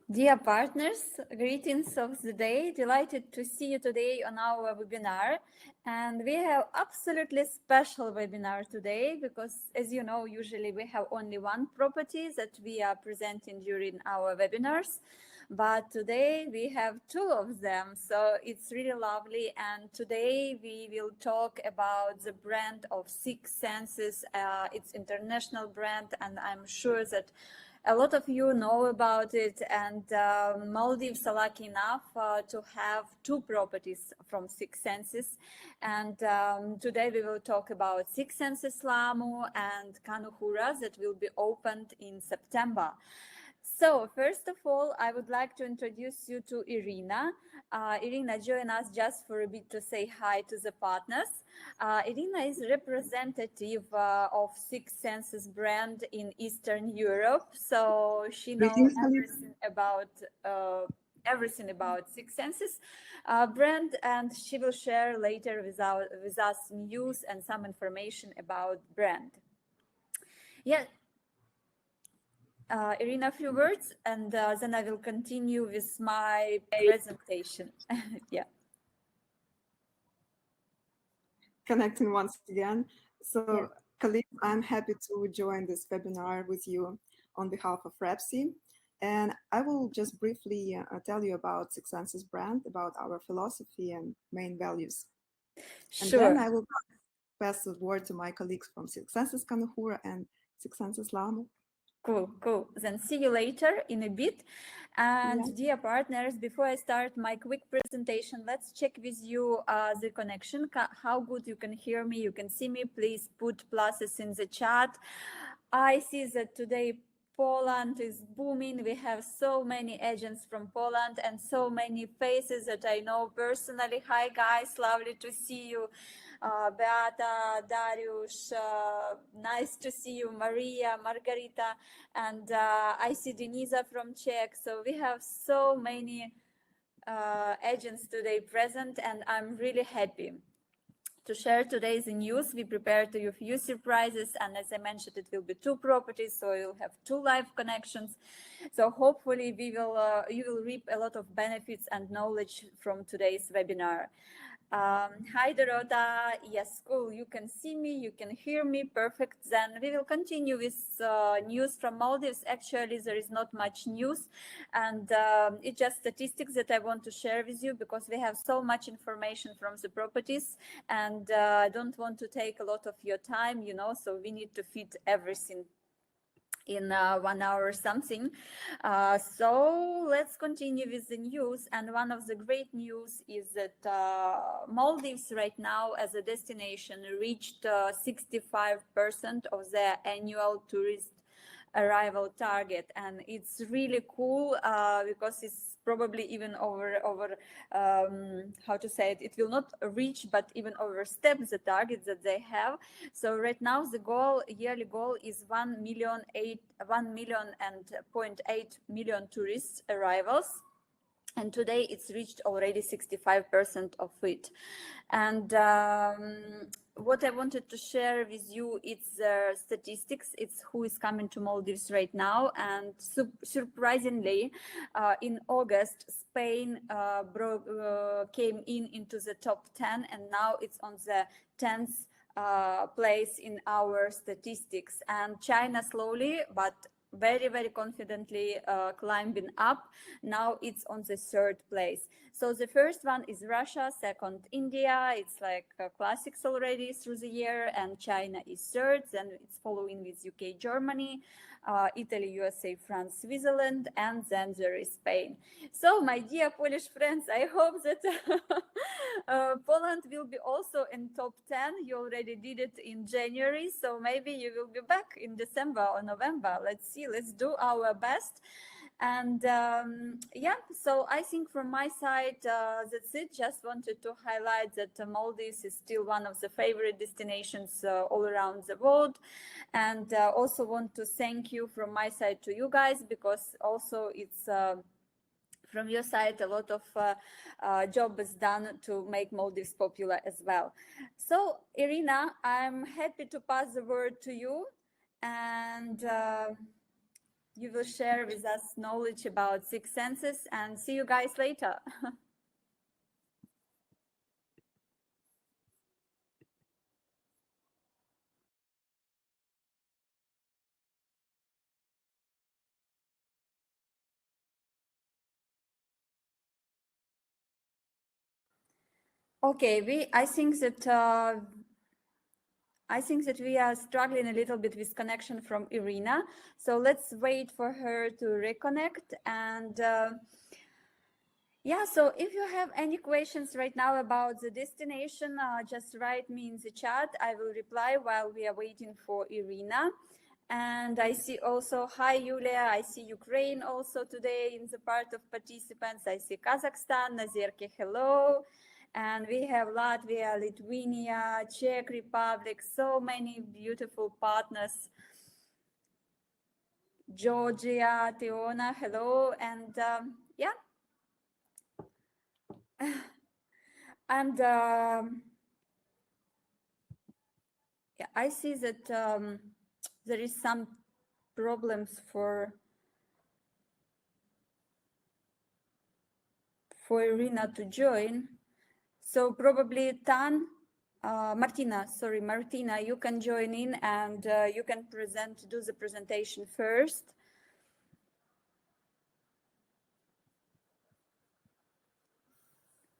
Dear partners, greetings of the day. Delighted to see you today on our webinar. And we have absolutely special webinar today because, as you know, usually we have only one property that we are presenting during our webinars. But today we have two of them, so it's really lovely. And today we will talk about the brand of Six Senses. It's international brand, and I'm sure that a lot of you know about it, and Maldives are lucky enough to have two properties from Six Senses. And today we will talk about Six Senses Laamu and Kanuhura that will be opened in September. So first of all, I would like to introduce you to Iryna. Iryna, join us just for a bit to say hi to the partners. Iryna is representative of Six Senses brand in Eastern Europe, so she knows Greetings, Maldives. everything about Six Senses brand, and she will share later with us news and some information about brand. Yeah, Iryna, a few words, and then I will continue with my presentation. Yeah. Connecting once again. So, Yeah. colleagues, I'm happy to join this webinar with you on behalf of Repsi. And I will just briefly tell you about Six Senses brand, about our philosophy and main values. And then Sure. I will pass the word to my colleagues from Six Senses Kanuhura and Six Senses Laamu. Cool. Then see you later in a bit. And Yeah. dear partners, before I start my quick presentation, let's check with you the connection, how good you can hear me, you can see me. Please put pluses in the chat. I see that today Poland is booming. We have so many agents from Poland and so many faces that I know personally. Hi guys, lovely to see you. Beata, Darius, nice to see you, Maria, Margarita, and I see Denisa from Czech. So we have so many agents today present, and I'm really happy to share today's news. We prepared you a few surprises, and as I mentioned, it will be two properties, so you'll have two live connections. So hopefully you will reap a lot of benefits and knowledge from today's webinar. Hi Dorota, yes, cool, you can see me, you can hear me, perfect. Then we will continue with news from Maldives. Actually, there is not much news, and it's just statistics that I want to share with you because we have so much information from the properties, and I don't want to take a lot of your time, so we need to fit everything in 1 hour or something. So let's continue with the news. And one of the great news is that Maldives right now as a destination reached 65% of their annual tourist arrival target, and it's really cool because it's probably even over how to say it will not reach but even overstep the target that they have. So right now the yearly goal is 1.8 million tourist arrivals, and today it's reached already 65% of it. And what I wanted to share with you, it's statistics. It's who is coming to Maldives right now. And surprisingly, in August, Spain came into the top 10, and now it's on the 10th place in our statistics. And China slowly, but very confidently climbing up. Now it's on the third place. So the first one is Russia, second India. It's like classics already through the year, and China is third. Then it's following with UK, Germany, Italy, USA, France, Switzerland, and then there is Spain. So my dear Polish friends, I hope that Poland will be also in top 10. You already did it in January, so maybe you will be back in December or November. Let's see, let's do our best. And yeah, so I think from my side, that's it. Just wanted to highlight that Maldives is still one of the favorite destinations all around the world. And also want to thank you from my side to you guys, because also it's from your side a lot of job is done to make Maldives popular as well. So Iryna, I'm happy to pass the word to you, and you will share with us knowledge about Six Senses, and see you guys later. Okay, I think that we are struggling a little bit with connection from Iryna. So let's wait for her to reconnect. And yeah, so if you have any questions right now about the destination, just write me in the chat. I will reply while we are waiting for Iryna. And I see also, hi Yulia, I see Ukraine also today in the part of participants. I see Kazakhstan, Nazirke, hello. And we have Latvia, Lithuania, Czech Republic, so many beautiful partners. Georgia, Tetiana, hello. And yeah. And yeah, I see that there is some problems for Iryna to join. So probably Martina, you can join in and you can do the presentation first.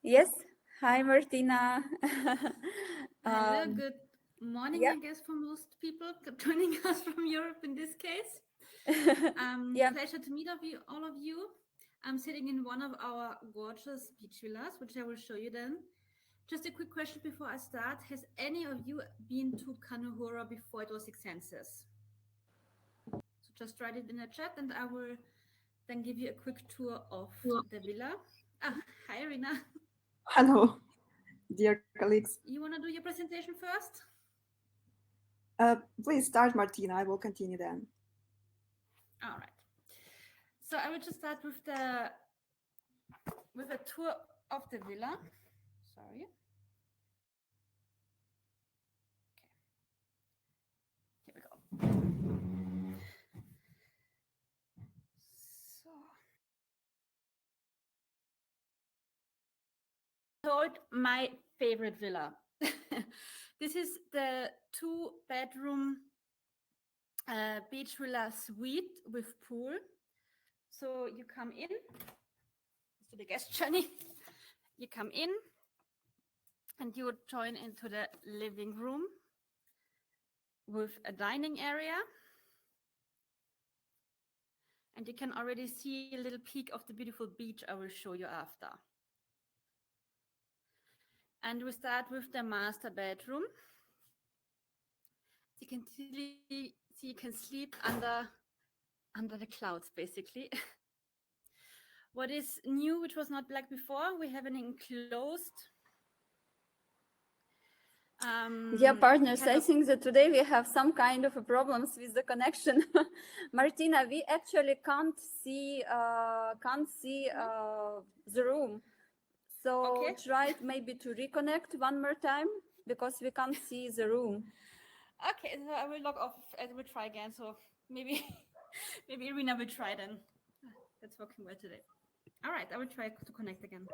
Yes. Hi, Martina. Hello, good morning, yeah. I guess, for most people joining us from Europe in this case. Yeah. Pleasure to meet all of you. I'm sitting in one of our gorgeous beach villas, which I will show you then. Just a quick question before I start. Has any of you been to Kanuhura before it was Six Senses? So just write it in the chat and I will then give you a quick tour of the villa. Hi, Iryna. Hello, dear colleagues. You want to do your presentation first? Please start, Martina. I will continue then. All right. So I will just start with a tour of the villa. Sorry. Okay. Here we go. So, my favorite villa. This is the 2-bedroom beach villa suite with pool. So you come in to the guest journey. You come in and you would join into the living room with a dining area. And you can already see a little peek of the beautiful beach I will show you after. And we start with the master bedroom. You can see you can sleep under the clouds, basically. What is new, which was not black before, we have an enclosed. Yeah, partners, I think that today we have some kind of problems with the connection. Martina, we actually can't see the room. So try maybe to reconnect one more time because we can't see the room. Okay, so I will log off and we'll try again. So maybe Iryna will try then. That's working well today. All right, I will try to connect again.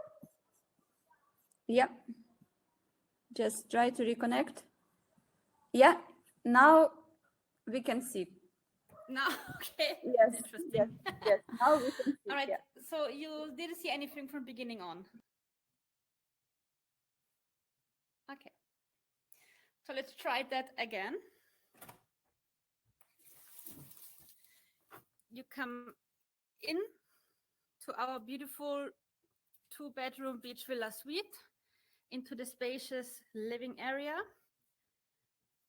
Yeah. Just try to reconnect. Yeah, now we can see. Now, okay. Yes. Interesting. Yes. Now we can see. All right. Yeah. So you didn't see anything from beginning on. Okay. So let's try that again. You come in to our beautiful 2-bedroom beach villa suite into the spacious living area.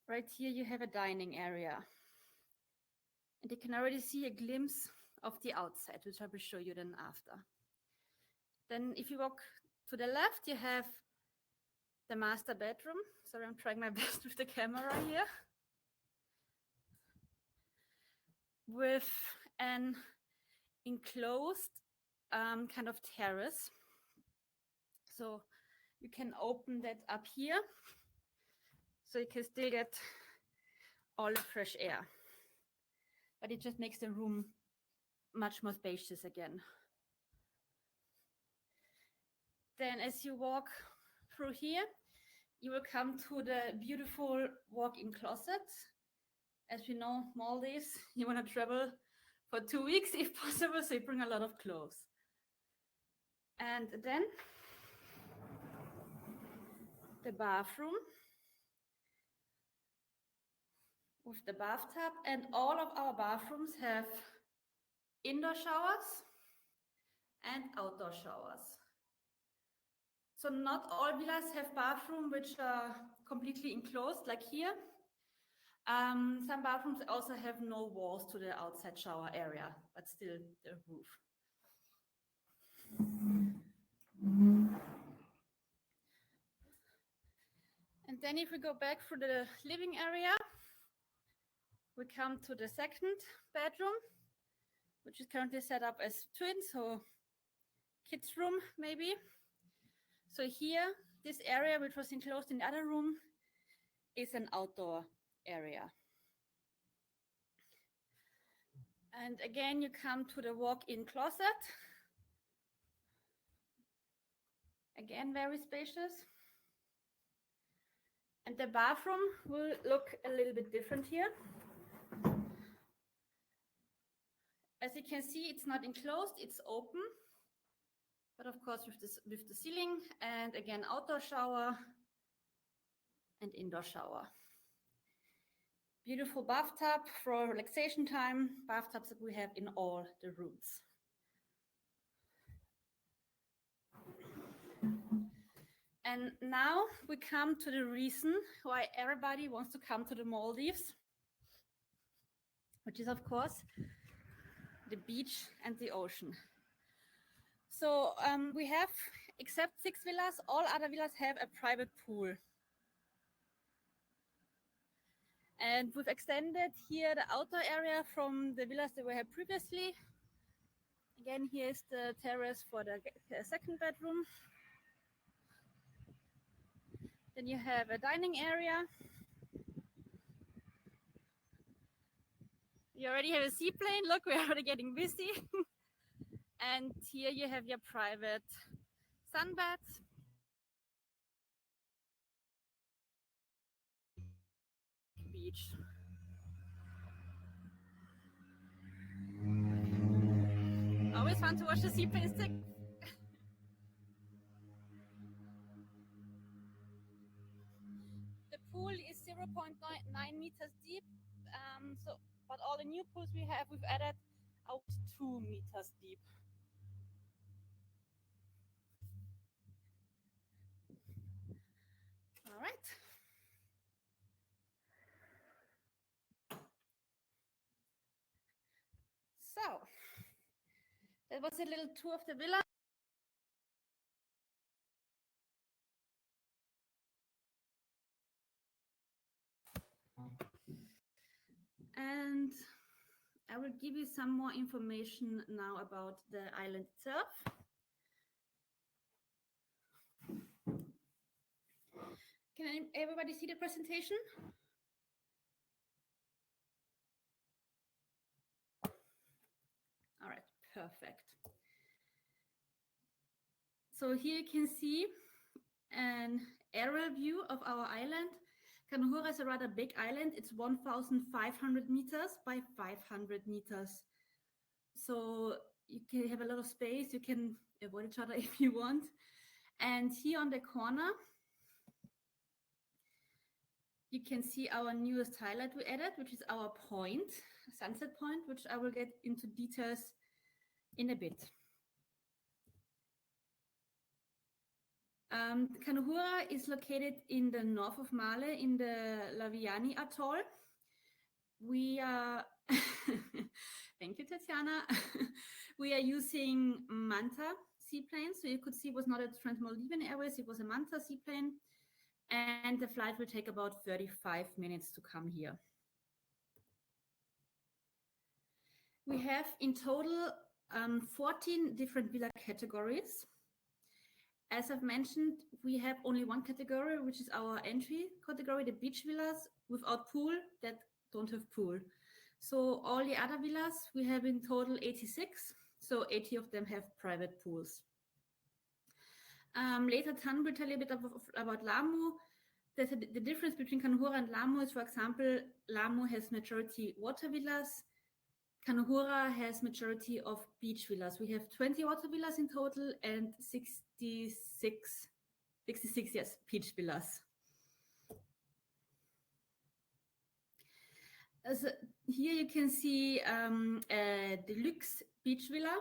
Right here you have a dining area. And you can already see a glimpse of the outside, which I will show you then after. Then if you walk to the left, you have the master bedroom. Sorry, I'm trying my best with the camera here. With an enclosed kind of terrace. So you can open that up here. So you can still get all the fresh air. But it just makes the room much more spacious again. Then as you walk through here, you will come to the beautiful walk-in closet. As we know, Maldives, you want to travel for 2 weeks if possible, so you bring a lot of clothes. And then the bathroom with the bathtub, and all of our bathrooms have indoor showers and outdoor showers. So not all villas have bathrooms which are completely enclosed, like here. Some bathrooms also have no walls to the outside shower area, but still the roof. And then if we go back through the living area, we come to the second bedroom, which is currently set up as twins, so kids' room maybe. So here, this area which was enclosed in the other room is an outdoor area. And again, you come to the walk-in closet. Again, very spacious. And the bathroom will look a little bit different here. As you can see, it's not enclosed, it's open. But of course, with the ceiling, and again, outdoor shower and indoor shower. Beautiful bathtub for relaxation time, bathtubs that we have in all the rooms. And now we come to the reason why everybody wants to come to the Maldives, which is of course the beach and the ocean. So we have, except 6 villas, all other villas have a private pool. And we've extended here the outdoor area from the villas that we had previously. Again, here is the terrace for the second bedroom. Then you have a dining area. You already have a seaplane. Look, we're already getting busy. And here you have your private sunbath. Beach. Always fun to watch the seaplanes take. The pool is 0.9 meters deep. But all the new pools we have, we've added out 2 meters deep. All right. So that was a little tour of the villa. And I will give you some more information now about the island itself. Can everybody see the presentation? All right, perfect. So here you can see an aerial view of our island. Kanuhura is a rather big island. It's 1,500 meters by 500 meters. So you can have a lot of space. You can avoid each other if you want. And here on the corner, you can see our newest highlight we added, which is our point, sunset point, which I will get into details in a bit. Kanuhura is located in the north of Male in the Laamu Atoll. We are, thank you, Tetiana. We are using Manta seaplanes. So you could see it was not a Trans-Maldivian Airways, it was a Manta seaplane. And the flight will take about 35 minutes to come here. We have in total 14 different villa categories. As I've mentioned, we have only one category, which is our entry category, the beach villas without pool that don't have pool. So all the other villas, we have in total 86. So 80 of them have private pools. Later, Tan will tell you a bit about Laamu. The difference between Kanuhura and Laamu is, for example, Laamu has majority water villas. Kanuhura has majority of beach villas. We have 20 water villas in total and 66 yes, beach villas. So here you can see a deluxe beach villa,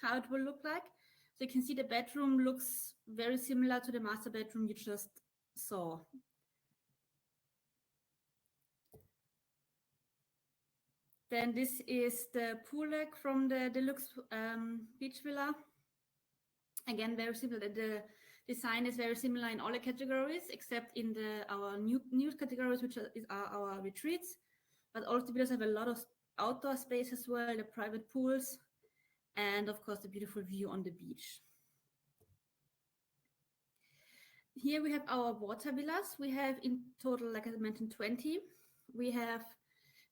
how it will look like. So you can see the bedroom looks very similar to the master bedroom you just saw. Then this is the pool deck from the deluxe beach villa. Again, very similar. The design is very similar in all the categories, except in our new categories, which are our retreats. But all the villas have a lot of outdoor space as well, the private pools, and of course the beautiful view on the beach. Here we have our water villas. We have in total, like I mentioned, 20. We have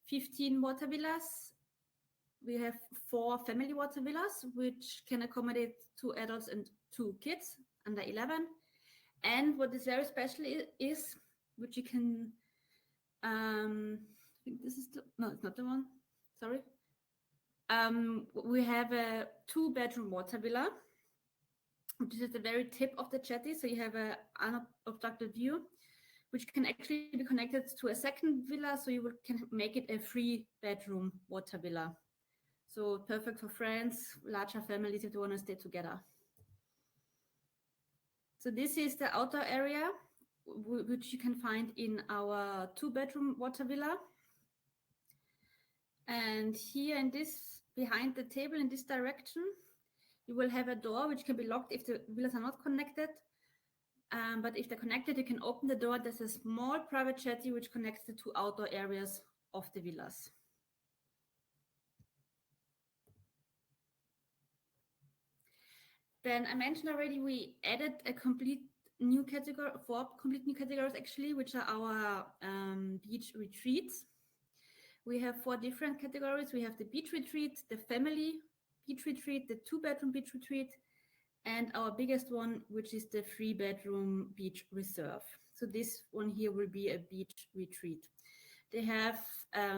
15 water villas. We have 4 family water villas, which can accommodate 2 adults and 2 kids under 11. And what is very special is which you can, I think this is no, it's not the one. Sorry. We have a 2-bedroom water villa, which is at the very tip of the jetty. So you have an unobstructed view, which can actually be connected to a second villa. So you can make it a 3-bedroom water villa. So perfect for friends, larger families if they want to stay together. So this is the outdoor area, which you can find in our 2-bedroom water villa. And here in this, behind the table in this direction, you will have a door which can be locked if the villas are not connected. But if they're connected, you can open the door. There's a small private jetty which connects the 2 outdoor areas of the villas. Then I mentioned already we added a complete new category, 4 complete new categories actually, which are our beach retreats. We have 4 different categories. We have the beach retreat, the family beach retreat, the 2-bedroom beach retreat, and our biggest one, which is the 3-bedroom beach reserve. So this one here will be a beach retreat. They have a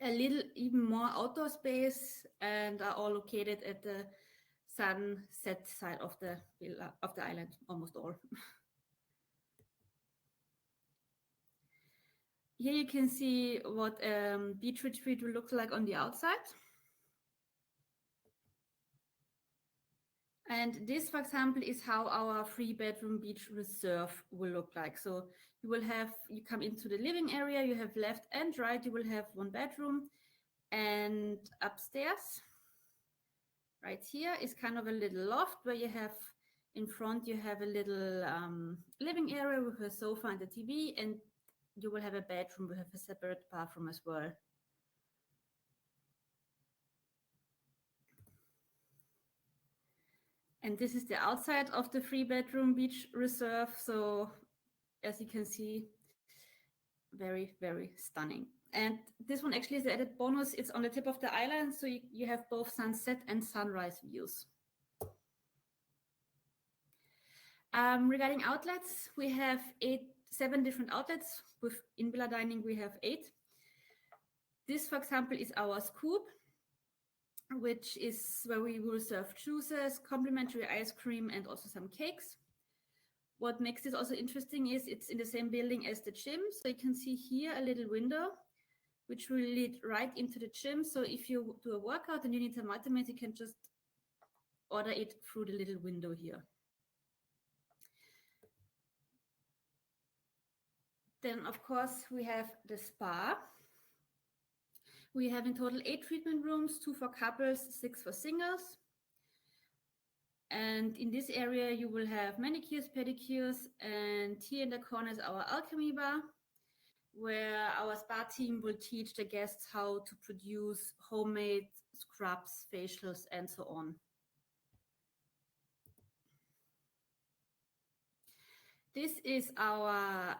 little even more outdoor space and are all located at the sunset side of the villa, of the island, almost all. Here you can see what beach retreat will look like on the outside. And this, for example, is how our 3-bedroom beach reserve will look like. So you come into the living area, you have left and right, you will have 1 bedroom, and upstairs, right here, is kind of a little loft where you have, in front, you have a little living area with a sofa and a TV, and you will have a bedroom with a separate bathroom as well. And this is the outside of the 3-bedroom beach reserve. So as you can see, very, very stunning. And this one actually is the added bonus. It's on the tip of the island, so you have both sunset and sunrise views. Regarding outlets, we have 7 different outlets. With in-villa dining, we have 8. This, for example, is our scoop, which is where we will serve juices, complimentary ice cream, and also some cakes. What makes this also interesting is it's in the same building as the gym. So you can see here a little window, which will lead right into the gym. So if you do a workout and you need some vitamins, you can just order it through the little window here. Then, of course, we have the spa. We have in total 8 treatment rooms, 2 for couples, 6 for singles. And in this area, you will have manicures, pedicures, and here in the corner is our alchemy bar, where our spa team will teach the guests how to produce homemade scrubs, facials, and so on. This is our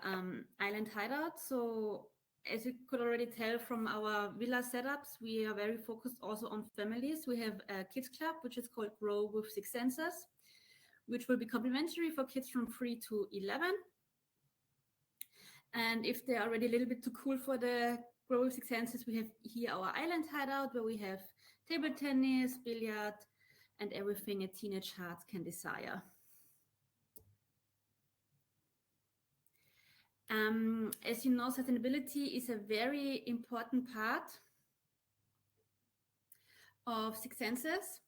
island hideout. So as you could already tell from our villa setups, we are very focused also on families. We have a kids club, which is called Grow with Six Senses, which will be complimentary for kids from 3 to 11. And if they're already a little bit too cool for the Grow with Six Senses, we have here our island hideout where we have table tennis, billiard, and everything a teenage heart can desire. As you know, sustainability is a very important part of Six Senses.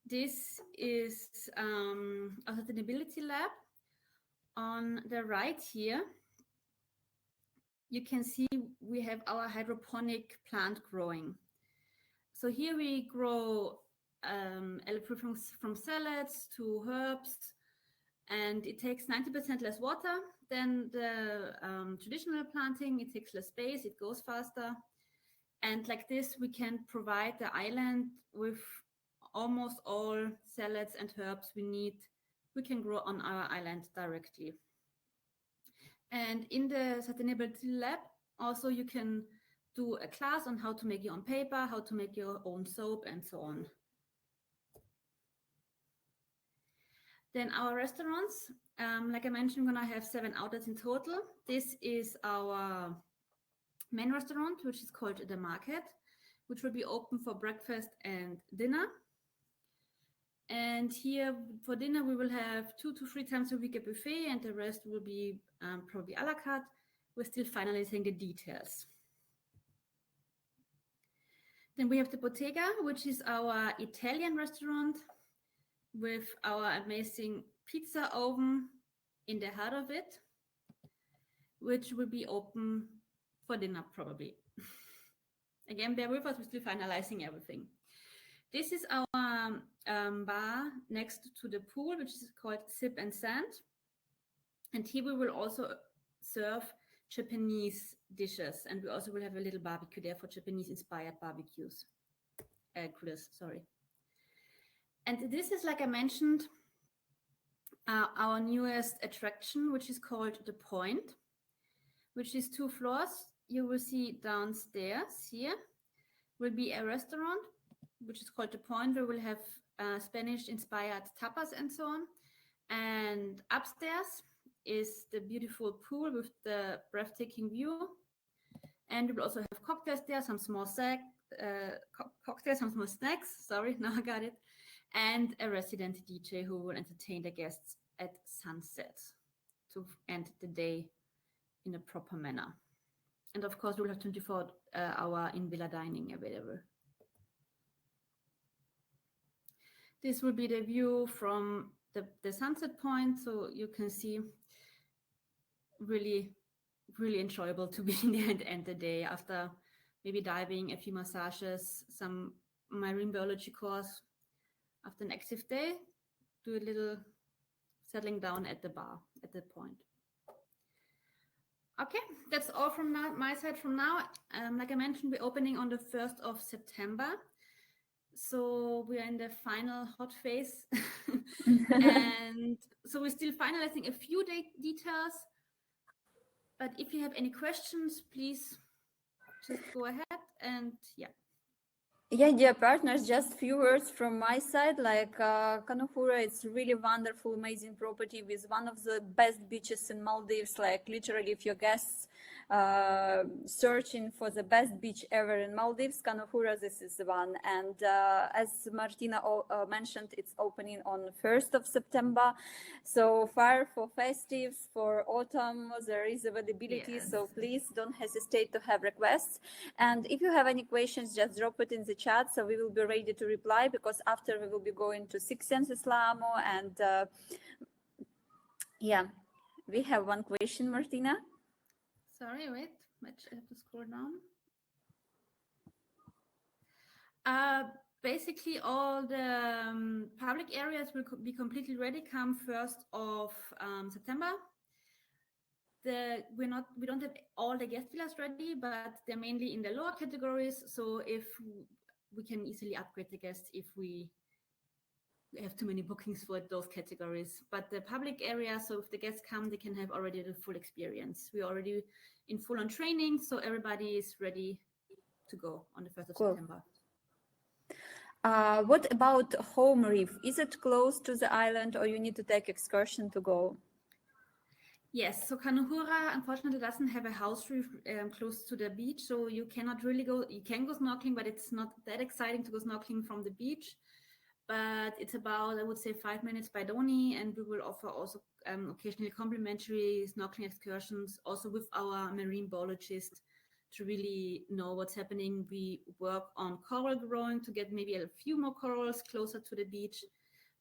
This is a sustainability lab. On the right here, you can see we have our hydroponic plant growing. So here we grow everything from salads to herbs, and it takes 90% less water than the traditional planting. It takes less space, it goes faster. And like this, we can provide the island with almost all salads and herbs we need. We can grow on our island directly. And in the sustainability lab, also you can do a class on how to make your own paper, how to make your own soap, and so on. Then our restaurants, like I mentioned, we're gonna have 7 outlets in total. This is our main restaurant, which is called The Market, which will be open for breakfast and dinner. And here for dinner, we will have 2 to 3 times a week a buffet, and the rest will be probably a la carte. We're still finalizing the details. Then we have the Bottega, which is our Italian restaurant with our amazing pizza oven in the heart of it, which will be open for dinner probably. Again, bear with us, we're still finalizing everything. This is our bar next to the pool, which is called Sip and Sand. And here we will also serve Japanese dishes. And we also will have a little barbecue there for Japanese inspired barbecues. Grills, sorry. And this is, like I mentioned, our newest attraction, which is called The Point, which is 2 floors. You will see downstairs here will be a restaurant, which is called The Point, where we'll have Spanish-inspired tapas and so on. And upstairs is the beautiful pool with the breathtaking view. And we will also have cocktails there, some small cocktails, some small snacks. Sorry, now I got it. And a resident DJ who will entertain the guests at sunset to end the day in a proper manner. And of course, we'll have 24-hour in-villa dining available. This will be the view from the sunset point, so you can see really, really enjoyable to be in there and end the day after maybe diving, a few massages, some marine biology course. After an active day, do a little settling down at the bar at that point. Okay, that's all from my side from now. Like I mentioned, we're opening on the 1st of September. So we are in the final hot phase. And so we're still finalizing a few details. But if you have any questions, please just go ahead and yeah. Yeah, dear partners, just few words from my side. Like Kanuhura, it's really wonderful, amazing property with one of the best beaches in Maldives. Like literally, if your guests searching for the best beach ever in Maldives, Kanuhura, this is the one. And as Martina mentioned, it's opening on 1st of September. So far for festives, for autumn, there is availability. Yes. So please don't hesitate to have requests. And if you have any questions, just drop it in the chat, so we will be ready to reply, because after we will be going to Six Senses Laamu. And yeah, we have one question, Martina. Sorry, wait, I have to scroll down. Basically, all the public areas will be completely ready come 1st of September. We don't have all the guest villas ready, but they're mainly in the lower categories. So if we can easily upgrade the guests if we have too many bookings for those categories. But the public area, so if the guests come, they can have already the full experience. We're already in full on training, so everybody is ready to go on the 1st of Cool. September. What about home reef? Is it close to the island, or you need to take excursion to go? Yes, so Kanuhura unfortunately doesn't have a house reef close to the beach, so you cannot really go. You can go snorkeling, but it's not that exciting to go snorkeling from the beach. But it's about, I would say, 5 minutes by Doni, and we will offer also occasionally complimentary snorkeling excursions, also with our marine biologist to really know what's happening. We work on coral growing to get maybe a few more corals closer to the beach.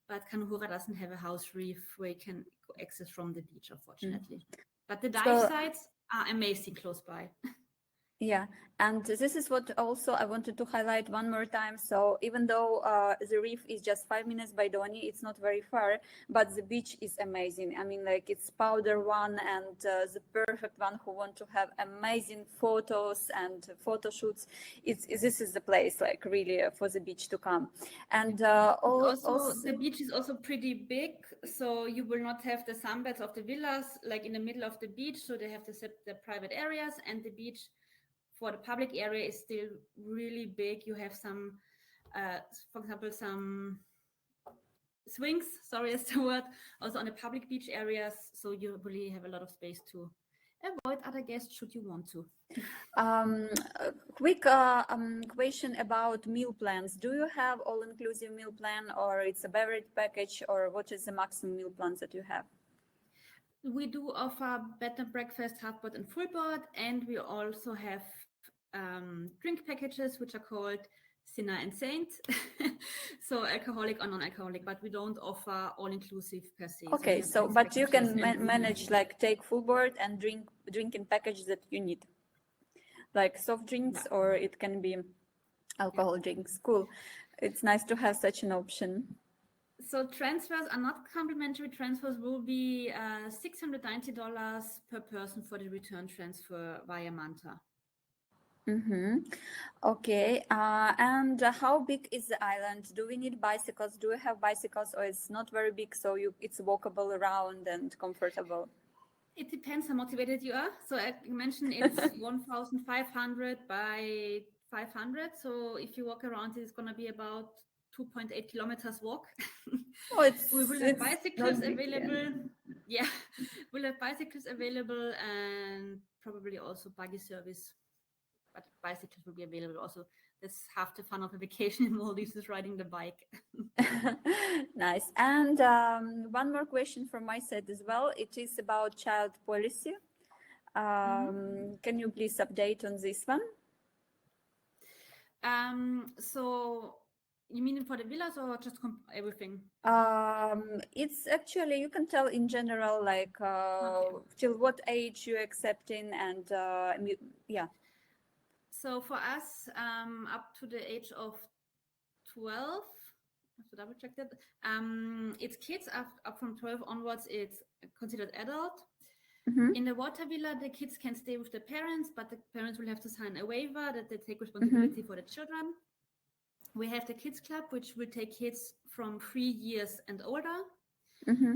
But Kanuhura doesn't have a house reef where you can access from the beach, unfortunately. But the dive sites are amazing close by. Yeah, and this is what also I wanted to highlight one more time. So even though the reef is just 5 minutes by Doni, it's not very far, but the beach is amazing. I mean, like it's powder one and the perfect one who want to have amazing photos and photo shoots. This is the place, like really for the beach to come. And also the beach is also pretty big, so you will not have the sunbeds of the villas like in the middle of the beach. So they have the private areas, and the beach for the public area is still really big. You have some, for example, some swings, sorry is the word, also on the public beach areas. So you really have a lot of space to avoid other guests should you want to. A quick question about meal plans. Do you have all-inclusive meal plan, or it's a beverage package, or what is the maximum meal plans that you have? We do offer bed and breakfast, half board and full board, and we also have drink packages which are called Sinner and Saint, so alcoholic or non-alcoholic, but we don't offer all-inclusive per se. Okay, so but you can manage like take full board and drinking package that you need, like soft drinks, or it can be alcohol drinks. Cool. It's nice to have such an option. So transfers are not complimentary. Transfers will be $690 per person for the return transfer via Manta. Mm-hmm. Okay. And how big is the island? Do we need bicycles? Do we have bicycles, or it's not very big, so it's walkable around and comfortable? It depends how motivated you are. So I mentioned it's 1,500 by 500. So if you walk around, it's going to be about 2.8 kilometers walk. Oh, we will have bicycles available. Yeah, we'll have bicycles available and probably also buggy service. But bicycles will be available also. That's half the fun of a vacation in Maldives is riding the bike. Nice. And one more question from my side as well. It is about child policy. Can you please update on this one? So you mean for the villas or just everything? It's actually, you can tell in general, like till what age you're accepting, and yeah. So for us, up to the age of 12, I have to double check that. It's kids. Up from 12 onwards, it's considered adult. In the water villa, the kids can stay with the parents, but the parents will have to sign a waiver that they take responsibility for the children. We have the kids club, which will take kids from 3 years and older.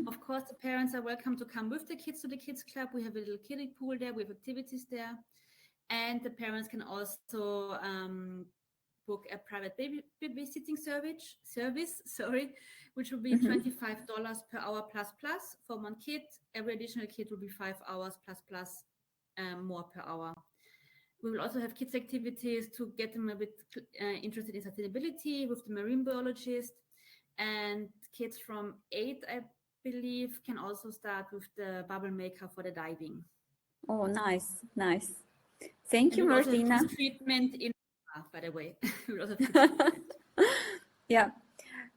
Of course, the parents are welcome to come with the kids to the kids club. We have a little kiddie pool there. We have activities there. And the parents can also book a private babysitting service, which will be $25 per hour plus for one kid. Every additional kid will be 5 hours plus more per hour. We will also have kids activities to get them a bit interested in sustainability with the marine biologist. And kids from 8, I believe, can also start with the bubble maker for the diving. Oh, nice. Thank you, Martina. Treatment in, by the way. Yeah.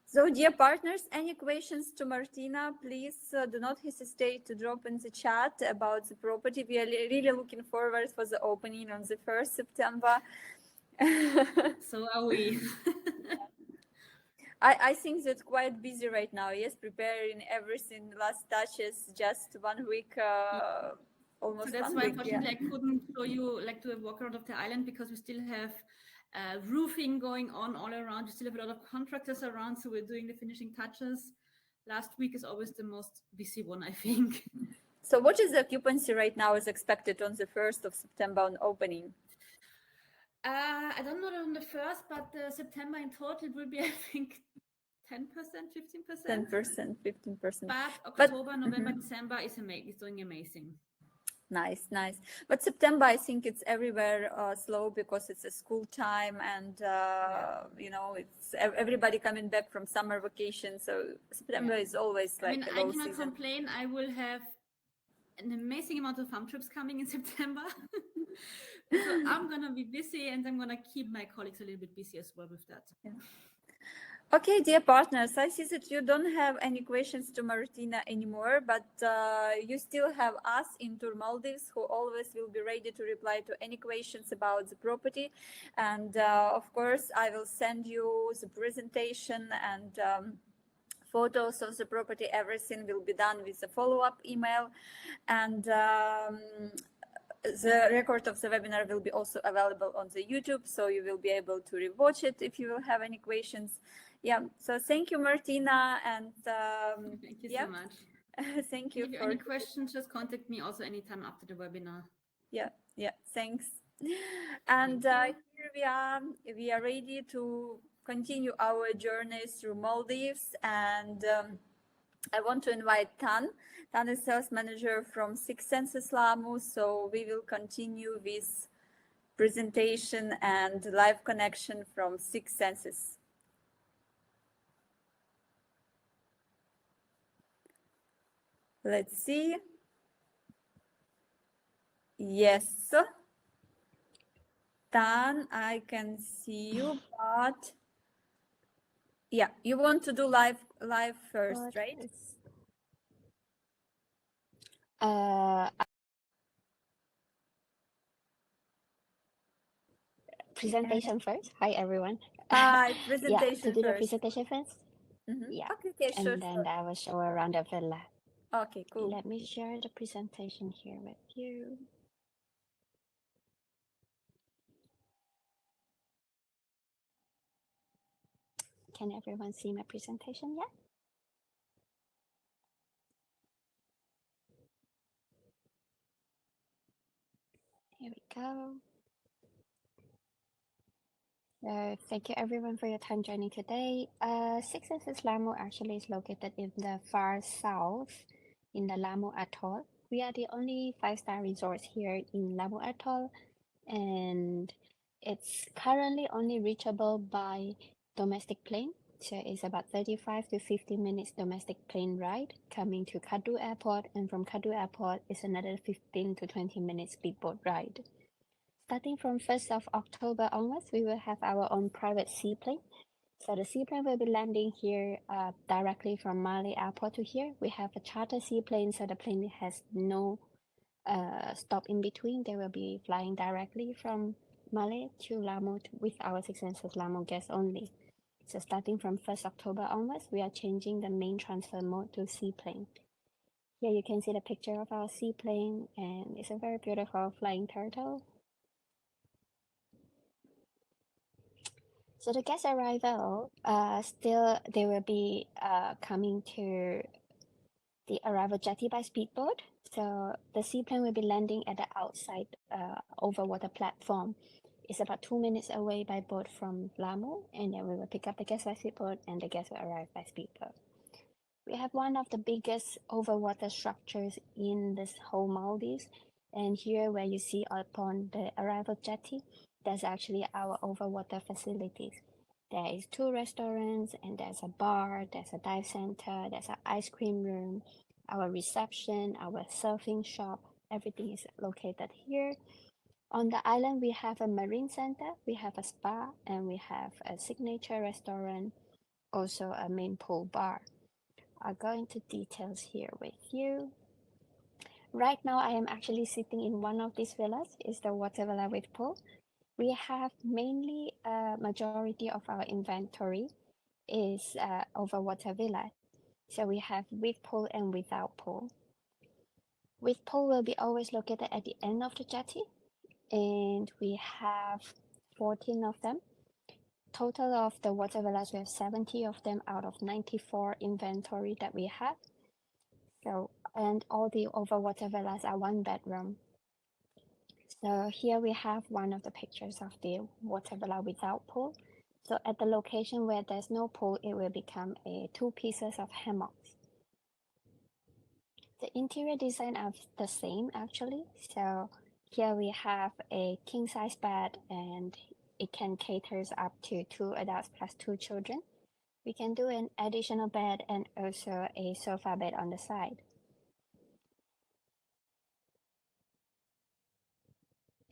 So, dear partners, any questions to Martina, please do not hesitate to drop in the chat about the property. We are really looking forward for the opening on the 1st September. So are we. I think that's quite busy right now. Yes, preparing everything, last touches, just 1 week. Almost so that's 1 why week, unfortunately I couldn't show you like do a walk around of the island, because we still have roofing going on all around. We still have a lot of contractors around, so we're doing the finishing touches. Last week is always the most busy one, I think. So what is the occupancy right now is expected on the 1st of September on opening? I don't know on the 1st, but September in total will be, I think, 10%, 15%. 10%, 15%. But October, November, December is doing amazing. Nice, nice. But September, I think it's everywhere slow because it's a school time and, you know, it's everybody coming back from summer vacation. So September is always like a low I cannot season. complain. I will have an amazing amount of farm trips coming in September. So I'm going to be busy and I'm going to keep my colleagues a little bit busy as well with that. Yeah. Okay, dear partners, I see that you don't have any questions to Martina anymore, but you still have us in Tour Maldives, who always will be ready to reply to any questions about the property. And of course, I will send you the presentation and photos of the property. Everything will be done with a follow-up email. And the record of the webinar will be also available on the YouTube, so you will be able to rewatch it if you will have any questions. Yeah, so thank you, Martina, and thank you so much. Thank you. If you have any questions, just contact me also anytime after the webinar. Yeah, thanks. And here we are ready to continue our journey through Maldives, and I want to invite Tan. Tan is sales manager from Six Senses Laamu, so we will continue with presentation and live connection from Six Senses. Let's see. Yes, Tan, I can see you, but yeah, you want to do live first, right? Presentation first. Hi everyone. Hi, presentation yeah, to do first. the presentation first. Yeah. Okay, sure. And then I will show around the villa. Okay, cool. Let me share the presentation here with you. Can everyone see my presentation yet? Here we go. Thank you everyone for your time joining today. Six Senses Laamu actually is located in the far south in the Laamu Atoll. We are the only 5-star resort here in Laamu Atoll, and it's currently only reachable by domestic plane. So it's about 35 to 50 minutes domestic plane ride coming to Kadu Airport, and from Kadu Airport is another 15 to 20 minutes speedboat ride. Starting from 1st of October onwards, we will have our own private seaplane. So the seaplane will be landing here directly from Malé Airport to here. We have a charter seaplane, so the plane has no stop in between. They will be flying directly from Malé to Laamu with our Six Senses Laamu guests only. So starting from 1st October onwards, we are changing the main transfer mode to seaplane. Here you can see the picture of our seaplane, and it's a very beautiful flying turtle. So the guest arrival, still they will be coming to the arrival jetty by speedboat. So the seaplane will be landing at the outside overwater platform. It's about 2 minutes away by boat from Laamu, and then we will pick up the guests by speedboat, and the guests will arrive by speedboat. We have one of the biggest overwater structures in this whole Maldives, and here where you see upon the arrival jetty, that's actually our overwater facilities. There is 2 restaurants, and there's a bar, there's a dive center, there's an ice cream room, our reception, our surfing shop, everything is located here. On the island, we have a marine center, we have a spa, and we have a signature restaurant, also a main pool bar. I'll go into details here with you. Right now, I am actually sitting in one of these villas. It's the water villa with pool. We have mainly a majority of our inventory is overwater villa. So we have with pool and without pool. With pool will be always located at the end of the jetty, and we have 14 of them total of the water villas, we have 70 of them out of 94 inventory that we have. So, and all the overwater villas are 1 bedroom. So here we have one of the pictures of the water villa without pool. So at the location where there's no pool, it will become 2 pieces of hammocks. The interior design are the same actually. So here we have a king size bed and it can cater up to 2 adults plus 2 children. We can do an additional bed and also a sofa bed on the side.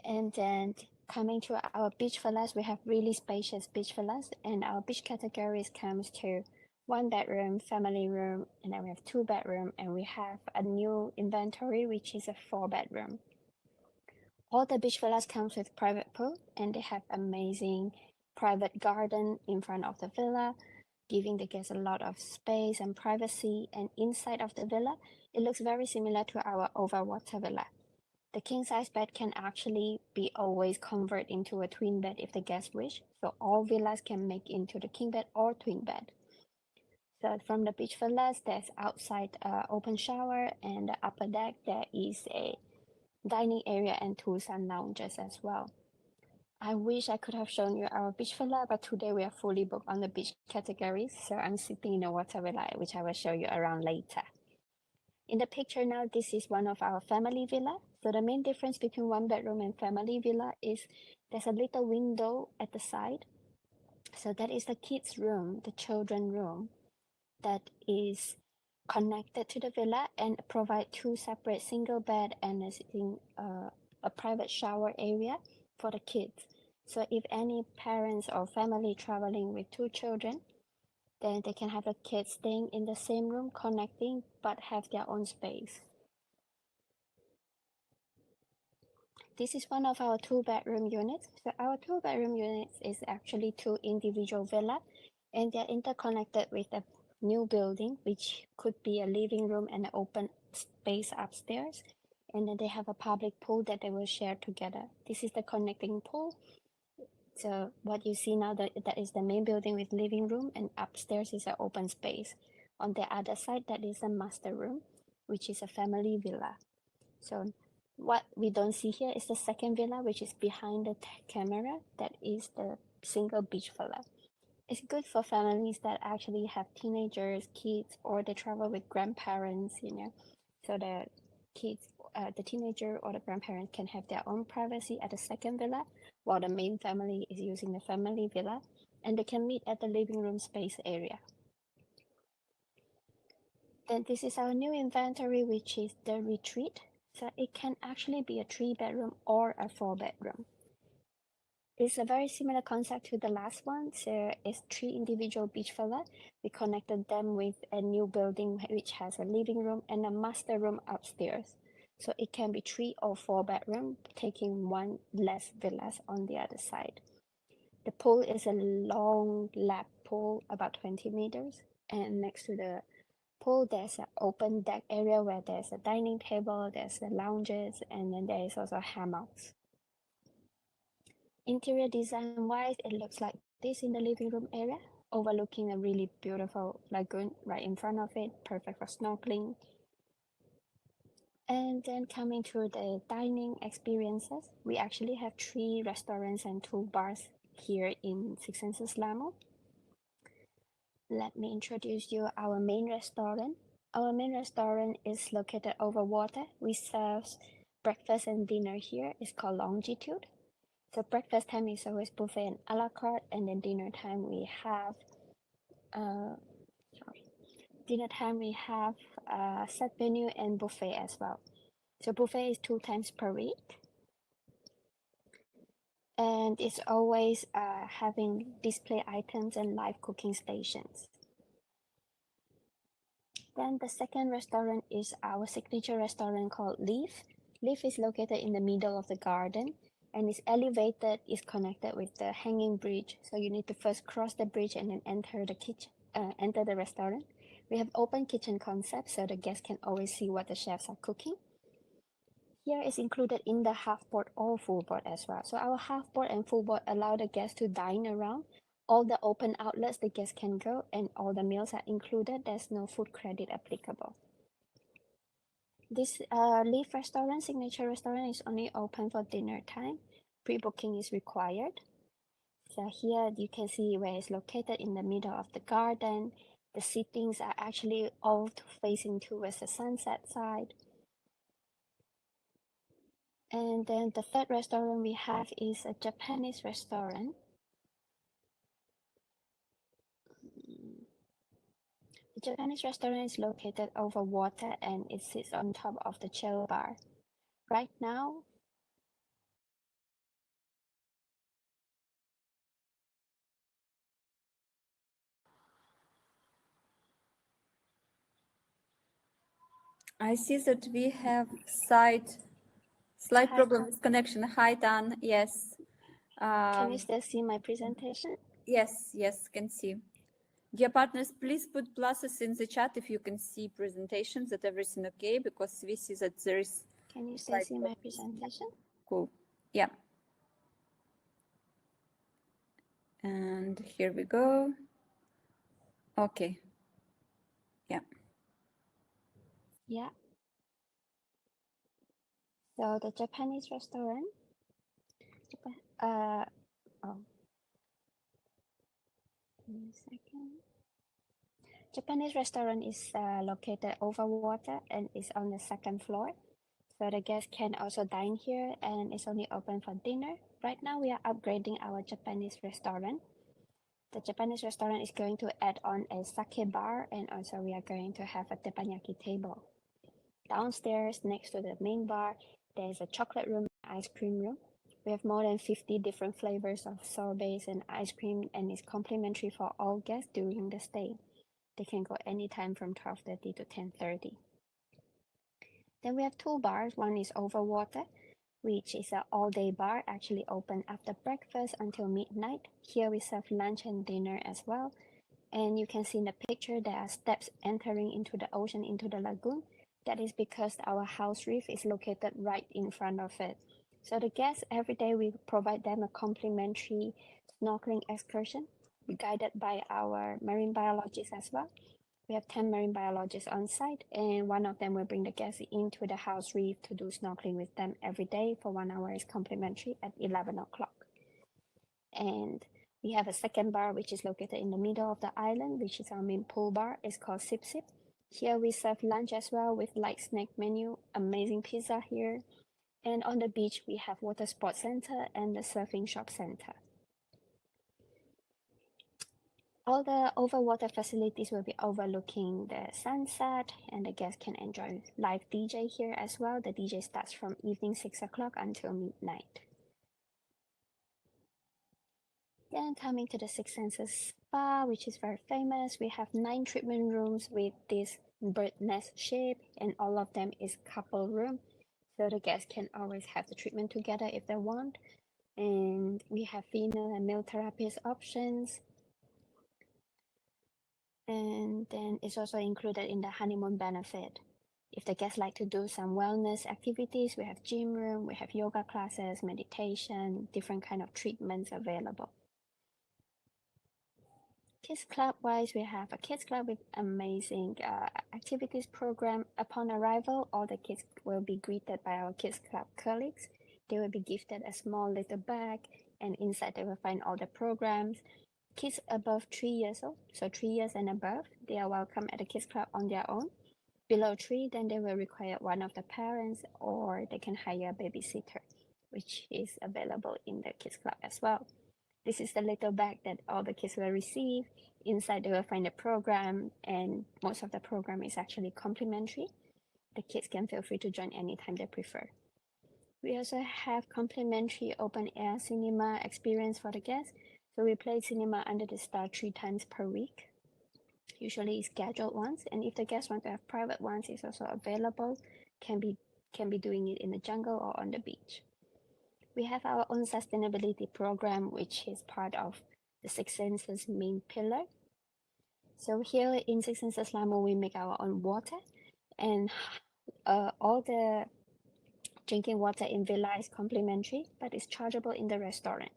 And then coming to our beach villas, we have really spacious beach villas, and our beach categories comes to 1 bedroom, family room, and then we have 2 bedroom, and we have a new inventory which is a 4 bedroom. All the beach villas comes with private pool, and they have amazing private garden in front of the villa, giving the guests a lot of space and privacy. And inside of the villa, it looks very similar to our overwater villa. The king size bed can actually be always convert into a twin bed if the guests wish. So all villas can make into the king bed or twin bed. So from the beach villas, there's outside open shower, and the upper deck there is a dining area and 2 sun lounges as well. I wish I could have shown you our beach villa, but today we are fully booked on the beach categories. So I'm sitting in a water villa, which I will show you around later. In the picture now, this is one of our family villa. So the main difference between 1 bedroom and family villa is there's a little window at the side. So that is the kids' room, the children room, that is connected to the villa and provide 2 separate single bed and a private shower area for the kids. So if any parents or family traveling with 2 children, then they can have the kids staying in the same room connecting but have their own space. This is one of our 2 bedroom units. So our 2 bedroom units is actually 2 individual villa, and they're interconnected with a new building, which could be a living room and an open space upstairs. And then they have a public pool that they will share together. This is the connecting pool. So what you see now, that is the main building with living room, and upstairs is an open space. On the other side, that is a master room, which is a family villa. So what we don't see here is the second villa, which is behind the camera. That is the single beach villa. It's good for families that actually have teenagers, kids, or they travel with grandparents, so the kids, the teenager or the grandparents can have their own privacy at the second villa, while the main family is using the family villa, and they can meet at the living room space area. Then this is our new inventory, which is the retreat. So it can actually be a 3 bedroom or a 4 bedroom. It's a very similar concept to the last one. So it's 3 individual beach villa. We connected them with a new building which has a living room and a master room upstairs. So it can be 3 or 4 bedroom, taking 1 less villas on the other side. The pool is a long lap pool, about 20 meters. And next to the pool, there's an open deck area where there's a dining table, there's the lounges, and then there is also hammocks. Interior design wise, it looks like this in the living room area, overlooking a really beautiful lagoon right in front of it, perfect for snorkeling. And then coming to the dining experiences, we actually have 3 restaurants and 2 bars here in Six Senses Laamu. Let me introduce you our main restaurant. Our main restaurant is located over water. We serve breakfast and dinner here. It's called Longitude. So breakfast time is always buffet and a la carte, and then dinner time we have set menu and buffet as well. So buffet is 2 times per week, and it's always having display items and live cooking stations. Then the second restaurant is our signature restaurant called Leaf. Leaf is located in the middle of the garden, and it's elevated, is connected with the hanging bridge. So you need to first cross the bridge and then enter the kitchen, enter the restaurant. We have open kitchen concept, so the guests can always see what the chefs are cooking. Here is included in the half board or full board as well. So our half board and full board allow the guests to dine around, all the open outlets the guests can go, and all the meals are included. There's no food credit applicable. This Leaf restaurant, signature restaurant, is only open for dinner time. Pre-booking is required. So here you can see where it's located in the middle of the garden. The sittings are actually all facing towards the sunset side. And then the third restaurant we have is a Japanese restaurant. The Japanese restaurant is located over water and it sits on top of the chill bar. Right now, I see that we have slight Hi. problem with connection. Hi, Tan. Yes. Can you still see my presentation? Yes, can see. Dear partners, please put pluses in the chat if you can see presentations, that everything okay, because we see that there is. Can you still see my presentation? Cool. Yeah. And here we go. Okay. Yeah. Yeah. So the Japanese restaurant, oh, give me a second. Japanese restaurant is located over water and is on the second floor. So the guests can also dine here and it's only open for dinner. Right now we are upgrading our Japanese restaurant. The Japanese restaurant is going to add on a sake bar and also we are going to have a teppanyaki table. Downstairs next to the main bar, there is a chocolate room, ice cream room. We have more than 50 different flavors of sorbets and ice cream and it's complimentary for all guests during the stay. They can go anytime from 12:30 to 10:30. Then we have two bars. One is Overwater, which is an all-day bar, actually open after breakfast until midnight. Here we serve lunch and dinner as well. And you can see in the picture there are steps entering into the ocean, into the lagoon. That is because our house reef is located right in front of it. So the guests, every day we provide them a complimentary snorkeling excursion, guided by our marine biologists as well. We have 10 marine biologists on site, and one of them will bring the guests into the house reef to do snorkeling with them every day for 1 hour is complimentary at 11 o'clock. And we have a second bar, which is located in the middle of the island, which is our main pool bar. It's called Sip Sip. Here we serve lunch as well with light snack menu, amazing pizza here. And on the beach, we have water sports center and the surfing shop center. All the overwater facilities will be overlooking the sunset and the guests can enjoy live DJ here as well. The DJ starts from evening 6 o'clock until midnight. Then coming to the Six Senses Spa, which is very famous, we have 9 treatment rooms with this bird nest shape and all of them is couple room. So the guests can always have the treatment together if they want. And we have female and male therapist options. And then it's also included in the honeymoon benefit. If the guests like to do some wellness activities, we have gym room, we have yoga classes, meditation, different kind of treatments available. Kids Club wise, we have a kids club with amazing activities program. Upon arrival, all the kids will be greeted by our kids club colleagues. They will be gifted a small little bag and inside they will find all the programs. Kids above 3 years old, so 3 years and above, they are welcome at the kids club on their own. Below 3, then they will require one of the parents or they can hire a babysitter, which is available in the kids club as well. This is the little bag that all the kids will receive. Inside they will find a program and most of the program is actually complimentary. The kids can feel free to join anytime they prefer. We also have complimentary open air cinema experience for the guests. So we play cinema under the star 3 times per week. Usually scheduled ones, and if the guests want to have private ones, it's also available. Can be doing it in the jungle or on the beach. We have our own sustainability program, which is part of the Six Senses main pillar. So here in Six Senses Laamu, we make our own water, and all the drinking water in villa is complimentary, but it's chargeable in the restaurant.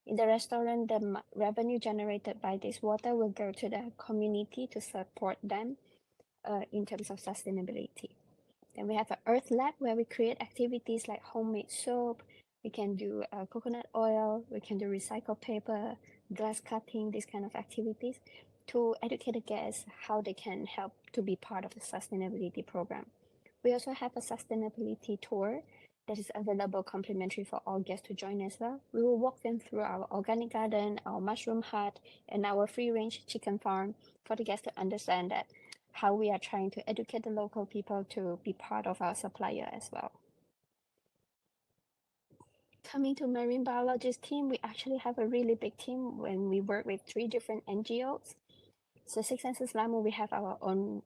In the restaurant, the revenue generated by this water will go to the community to support them in terms of sustainability. Then we have an earth lab where we create activities like homemade soap. We can do coconut oil. We can do recycled paper, glass cutting, these kind of activities to educate the guests how they can help to be part of the sustainability program. We also have a sustainability tour that is available complimentary for all guests to join as well. We will walk them through our organic garden, our mushroom hut, and our free-range chicken farm for the guests to understand that how we are trying to educate the local people to be part of our supplier as well. Coming to marine biologist team, we actually have a really big team when we work with 3 different NGOs. So Six Senses Laamu, we have our own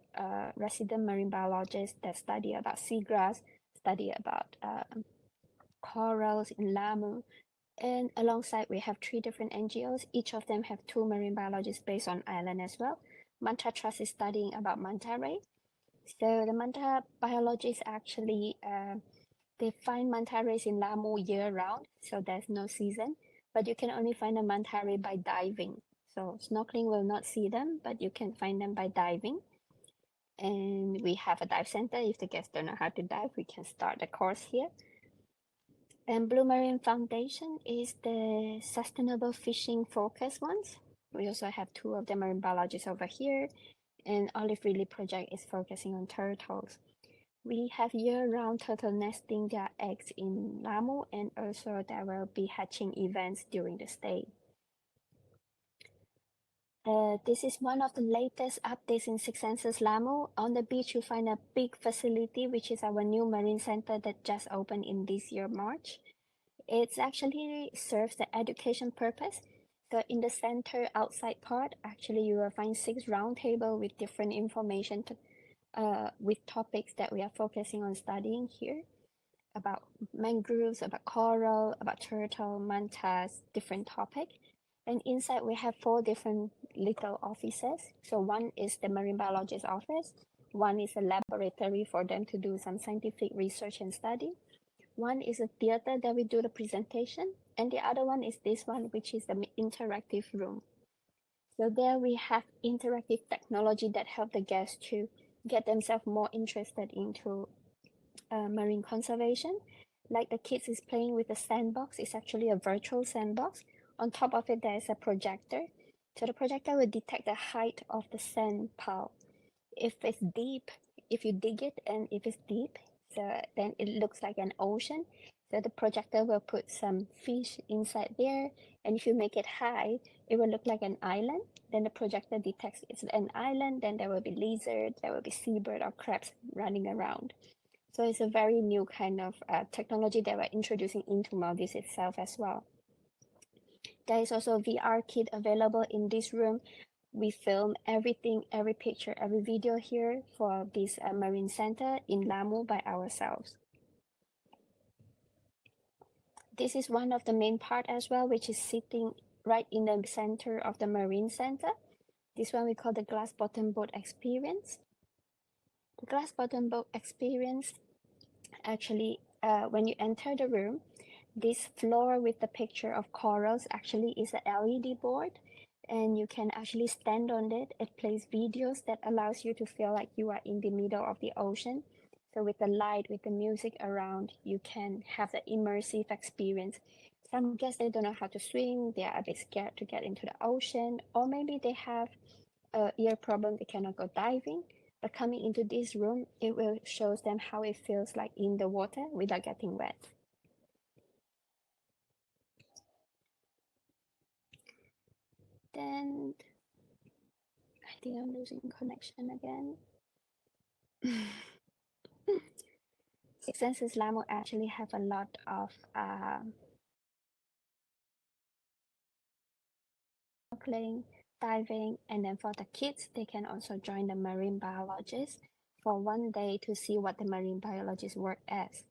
resident marine biologists that study about seagrass, study about corals in Laamu. And alongside, we have 3 different NGOs. Each of them have 2 marine biologists based on island as well. Manta Trust is studying about manta ray. So the manta biologists actually, they find manta rays in Laamu year round, so there's no season, but you can only find a manta ray by diving. So snorkeling will not see them, but you can find them by diving. And we have a dive center. If the guests don't know how to dive, we can start the course here. And Blue Marine Foundation is the sustainable fishing focus ones. We also have 2 of the marine biologists over here. And Olive Ridley project is focusing on turtles. We have year-round turtle nesting their eggs in Laamu, and also there will be hatching events during the stay. This is one of the latest updates in Six Senses Laamu. On the beach, you find a big facility, which is our new marine center that just opened in this year, March. It actually serves the education purpose. So in the center outside part, actually you will find 6 round tables with different information with topics that we are focusing on studying here about mangroves, about coral, about turtle, mantas, different topic. And inside we have 4 different little offices. So one is the marine biologist office. One is a laboratory for them to do some scientific research and study. One is a theater that we do the presentation. And the other one is this one, which is the interactive room. So there we have interactive technology that help the guests to get themselves more interested into marine conservation. Like the kids is playing with the sandbox. It's actually a virtual sandbox. On top of it, there is a projector. So the projector will detect the height of the sand pile. If it's deep, if you dig it and if it's deep, so then it looks like an ocean. So the projector will put some fish inside there. And if you make it high, it will look like an island. Then the projector detects it's an island. Then there will be lizards, there will be seabird or crabs running around. So it's a very new kind of technology that we're introducing into Maldives itself as well. There is also a VR kit available in this room. We film everything, every picture, every video here for this marine center in Laamu by ourselves. This is one of the main part as well, which is sitting right in the center of the marine center. This one we call the glass bottom boat experience. The glass bottom boat experience, actually, when you enter the room, this floor with the picture of corals actually is a LED board, and you can actually stand on it. It plays videos that allows you to feel like you are in the middle of the ocean. So with the light, with the music around, you can have the immersive experience. Some guests, they don't know how to swim, they are a bit scared to get into the ocean, or maybe they have a ear problem, they cannot go diving. But coming into this room, it will show them how it feels like in the water without getting wet. Then I think I'm losing connection again. Six Senses Laamu actually have a lot of snorkeling, diving, and then for the kids, they can also join the marine biologist for 1 day to see what the marine biologists work as.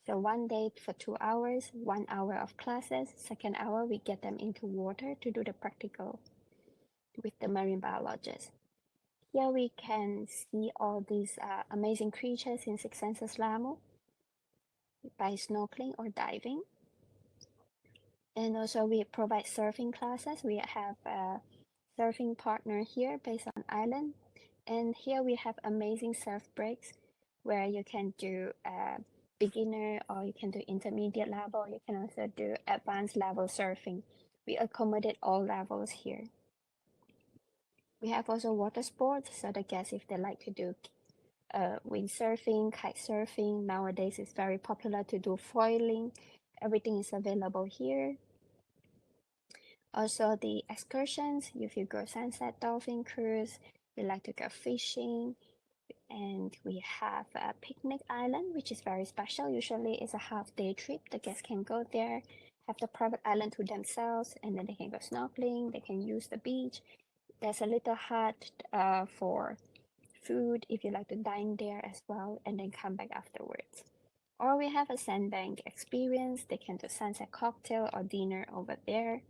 So 1 day for 2 hours, 1 hour of classes, second hour we get them into water to do the practical with the marine biologist. Here we can see all these amazing creatures in Six Senses Laamu by snorkeling or diving. And also we provide surfing classes. We have a surfing partner here based on island. And here we have amazing surf breaks where you can do beginner or you can do intermediate level. You can also do advanced level surfing. We accommodate all levels here. We have also water sports, so the guests, if they like to do windsurfing, kite surfing, nowadays it's very popular to do foiling. Everything is available here. Also the excursions, if you go sunset dolphin cruise, you like to go fishing, and we have a picnic island, which is very special. Usually it's a half-day trip. The guests can go there, have the private island to themselves, and then they can go snorkeling, they can use the beach. There's a little hut for food if you like to dine there as well, and then come back afterwards. Or we have a sandbank experience. They can do sunset cocktail or dinner over there.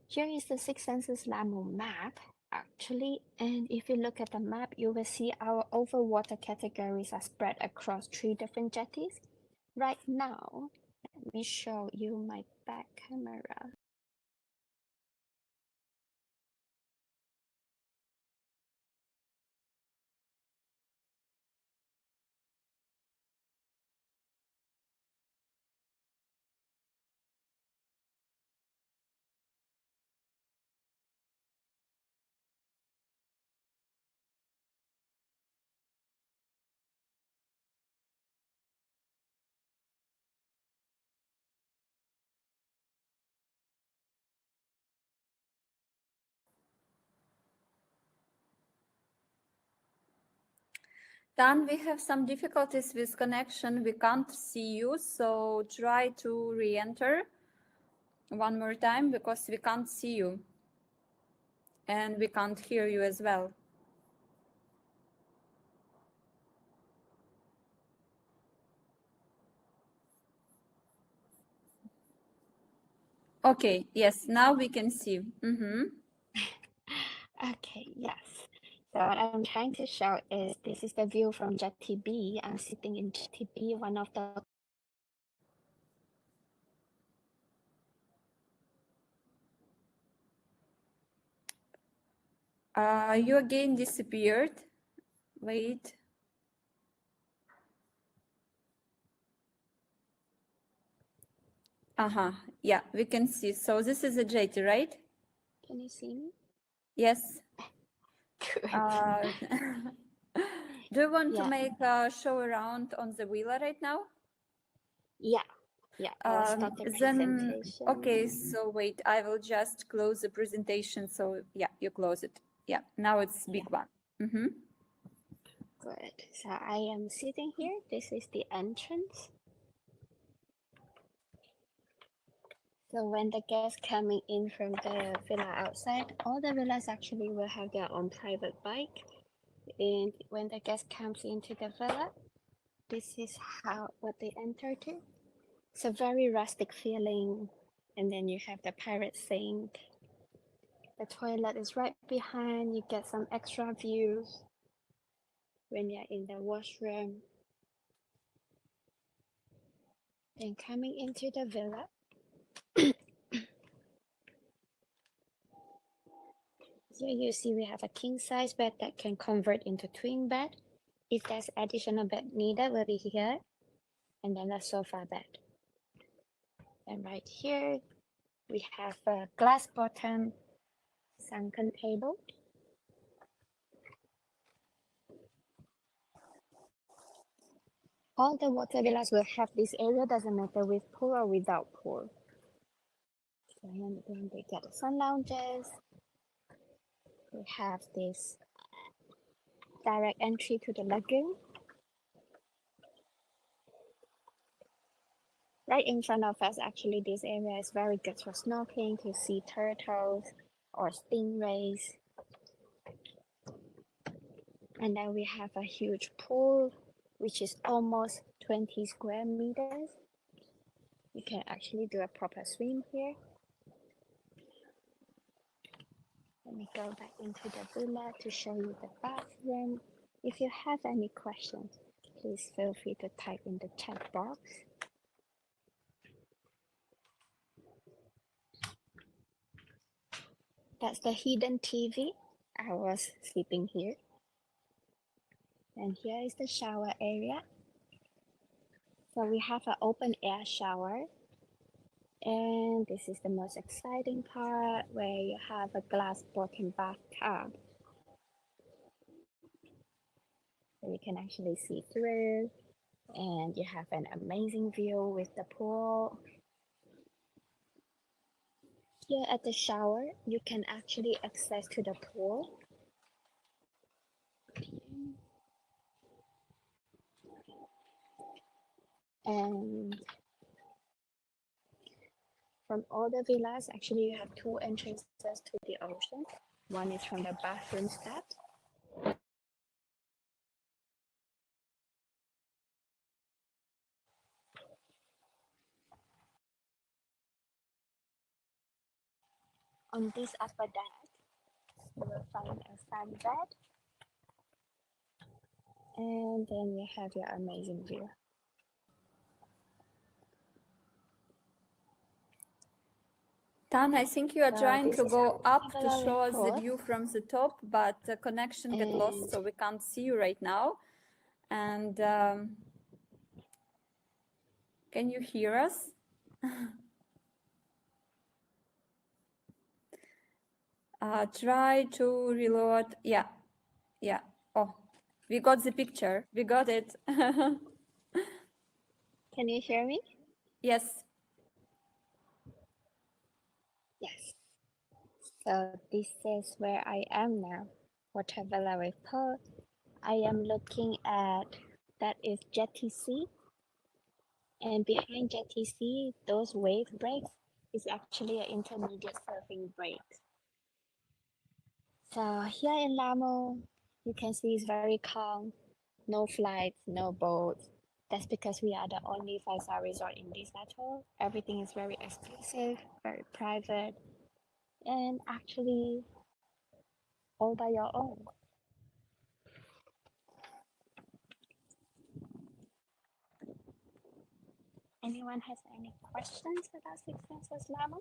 Here is the Six Senses Laamu map, actually, and if you look at the map, you will see our overwater categories are spread across 3 different jetties. Right now, let me show you my back camera. Dan, we have some difficulties with connection. We can't see you, so try to re-enter one more time because we can't see you and we can't hear you as well. Okay, yes, now we can see. Okay, yes. So what I'm trying to show is this is the view from Jetty B. I'm sitting in Jetty B, one of the You again disappeared. Wait. Yeah, we can see. So this is a jetty, right? Can you see me? Yes. Good. Do you want to Yeah. make a show around on the villa right now? Yeah, I'll start the Then, presentation. okay, so wait, I will just close the presentation. So yeah, you close it. Yeah, now it's big one. Good. So I am sitting here. This is the entrance. So when the guests coming in from the villa outside, all the villas actually will have their own private bike. And when the guest comes into the villa, this is what they enter to. It's a very rustic feeling. And then you have the pirate sink. The toilet is right behind. You get some extra views when you're in the washroom. Then coming into the villa, here you see we have a king size bed that can convert into twin bed. If there's additional bed needed, will be here. And then a sofa bed. And right here, we have a glass bottom sunken table. All the water villas will have this area, doesn't matter with pool or without pool. So then they get sun lounges. We have this direct entry to the lagoon. Right in front of us, actually, this area is very good for snorkeling to see turtles or stingrays. And then we have a huge pool, which is almost 20 square meters. You can actually do a proper swim here. Let me go back into the villa to show you the bathroom. If you have any questions, please feel free to type in the chat box. That's the hidden TV. I was sleeping here. And here is the shower area. So we have an open air shower. And this is the most exciting part where you have a glass broken bathtub. So you can actually see through. And you have an amazing view with the pool. Here at the shower, you can actually access to the pool. And from all the villas, actually you have two entrances to the ocean. One is from the bathroom steps. On this upper deck, you will find a sunbed. And then you have your amazing view. Tan, I think you are So trying this to is go our up to traveler show us the report. view from the top, but the connection get lost, And so we can't see you right now. And can you hear us? Try to reload. Yeah, yeah. Oh, we got the picture. We got it. can you hear me? Yes. Yes. So this is where I am now. For traveler report, I am looking at that is Jetty Sea. And behind Jetty Sea, those wave breaks is actually an intermediate surfing break. So here in Laamu, you can see it's very calm. No flights, no boats. That's because we are the only 5-star resort in this atoll. Everything is very exclusive, very private, and actually all by your own. Anyone has any questions about Six Senses Laamu?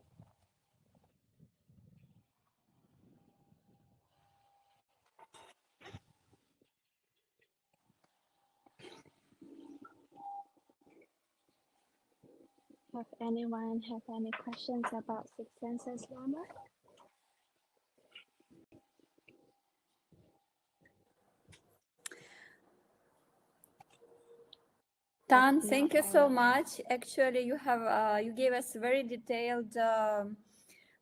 Have anyone have any questions about Six Senses Laamu? Tan, If not, thank you I so will. much. Actually, you gave us very detailed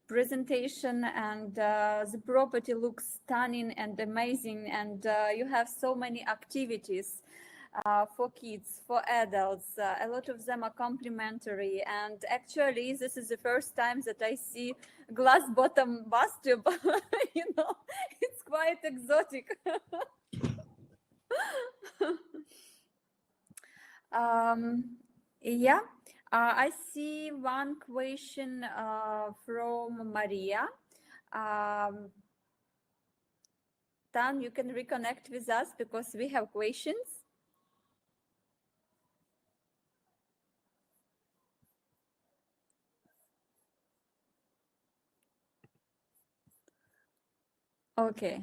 presentation, and the property looks stunning and amazing, and you have so many activities for kids, for adults. A lot of them are complimentary, and actually this is the first time that I see glass bottom bathtub. It's quite exotic. Yeah, I see one question from Maria. Tan, you can reconnect with us because we have questions. Okay.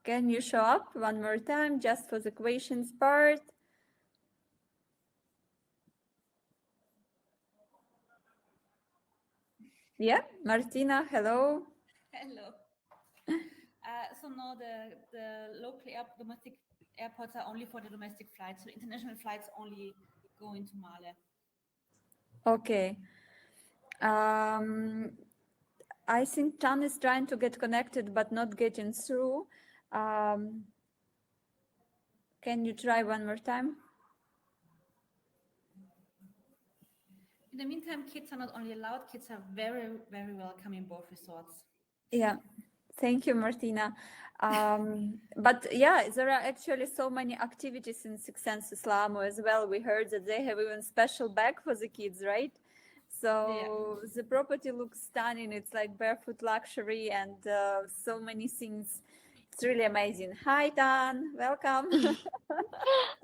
Can you show up one more time just for the questions part? Yeah, Martina, hello. Hello. So no, the local domestic airports are only for the domestic flights. So international flights only go into Male. Okay. I think Tan is trying to get connected but not getting through. Can you try one more time? In the meantime, kids are not only allowed, kids are very, very welcome in both resorts. Yeah. Thank you, Martina. But yeah, there are actually so many activities in Six Senses Laamu as well. We heard that they have even special bag for the kids, right? So the property looks stunning. It's like barefoot luxury and so many things It's really amazing. Hi, Dan. Welcome.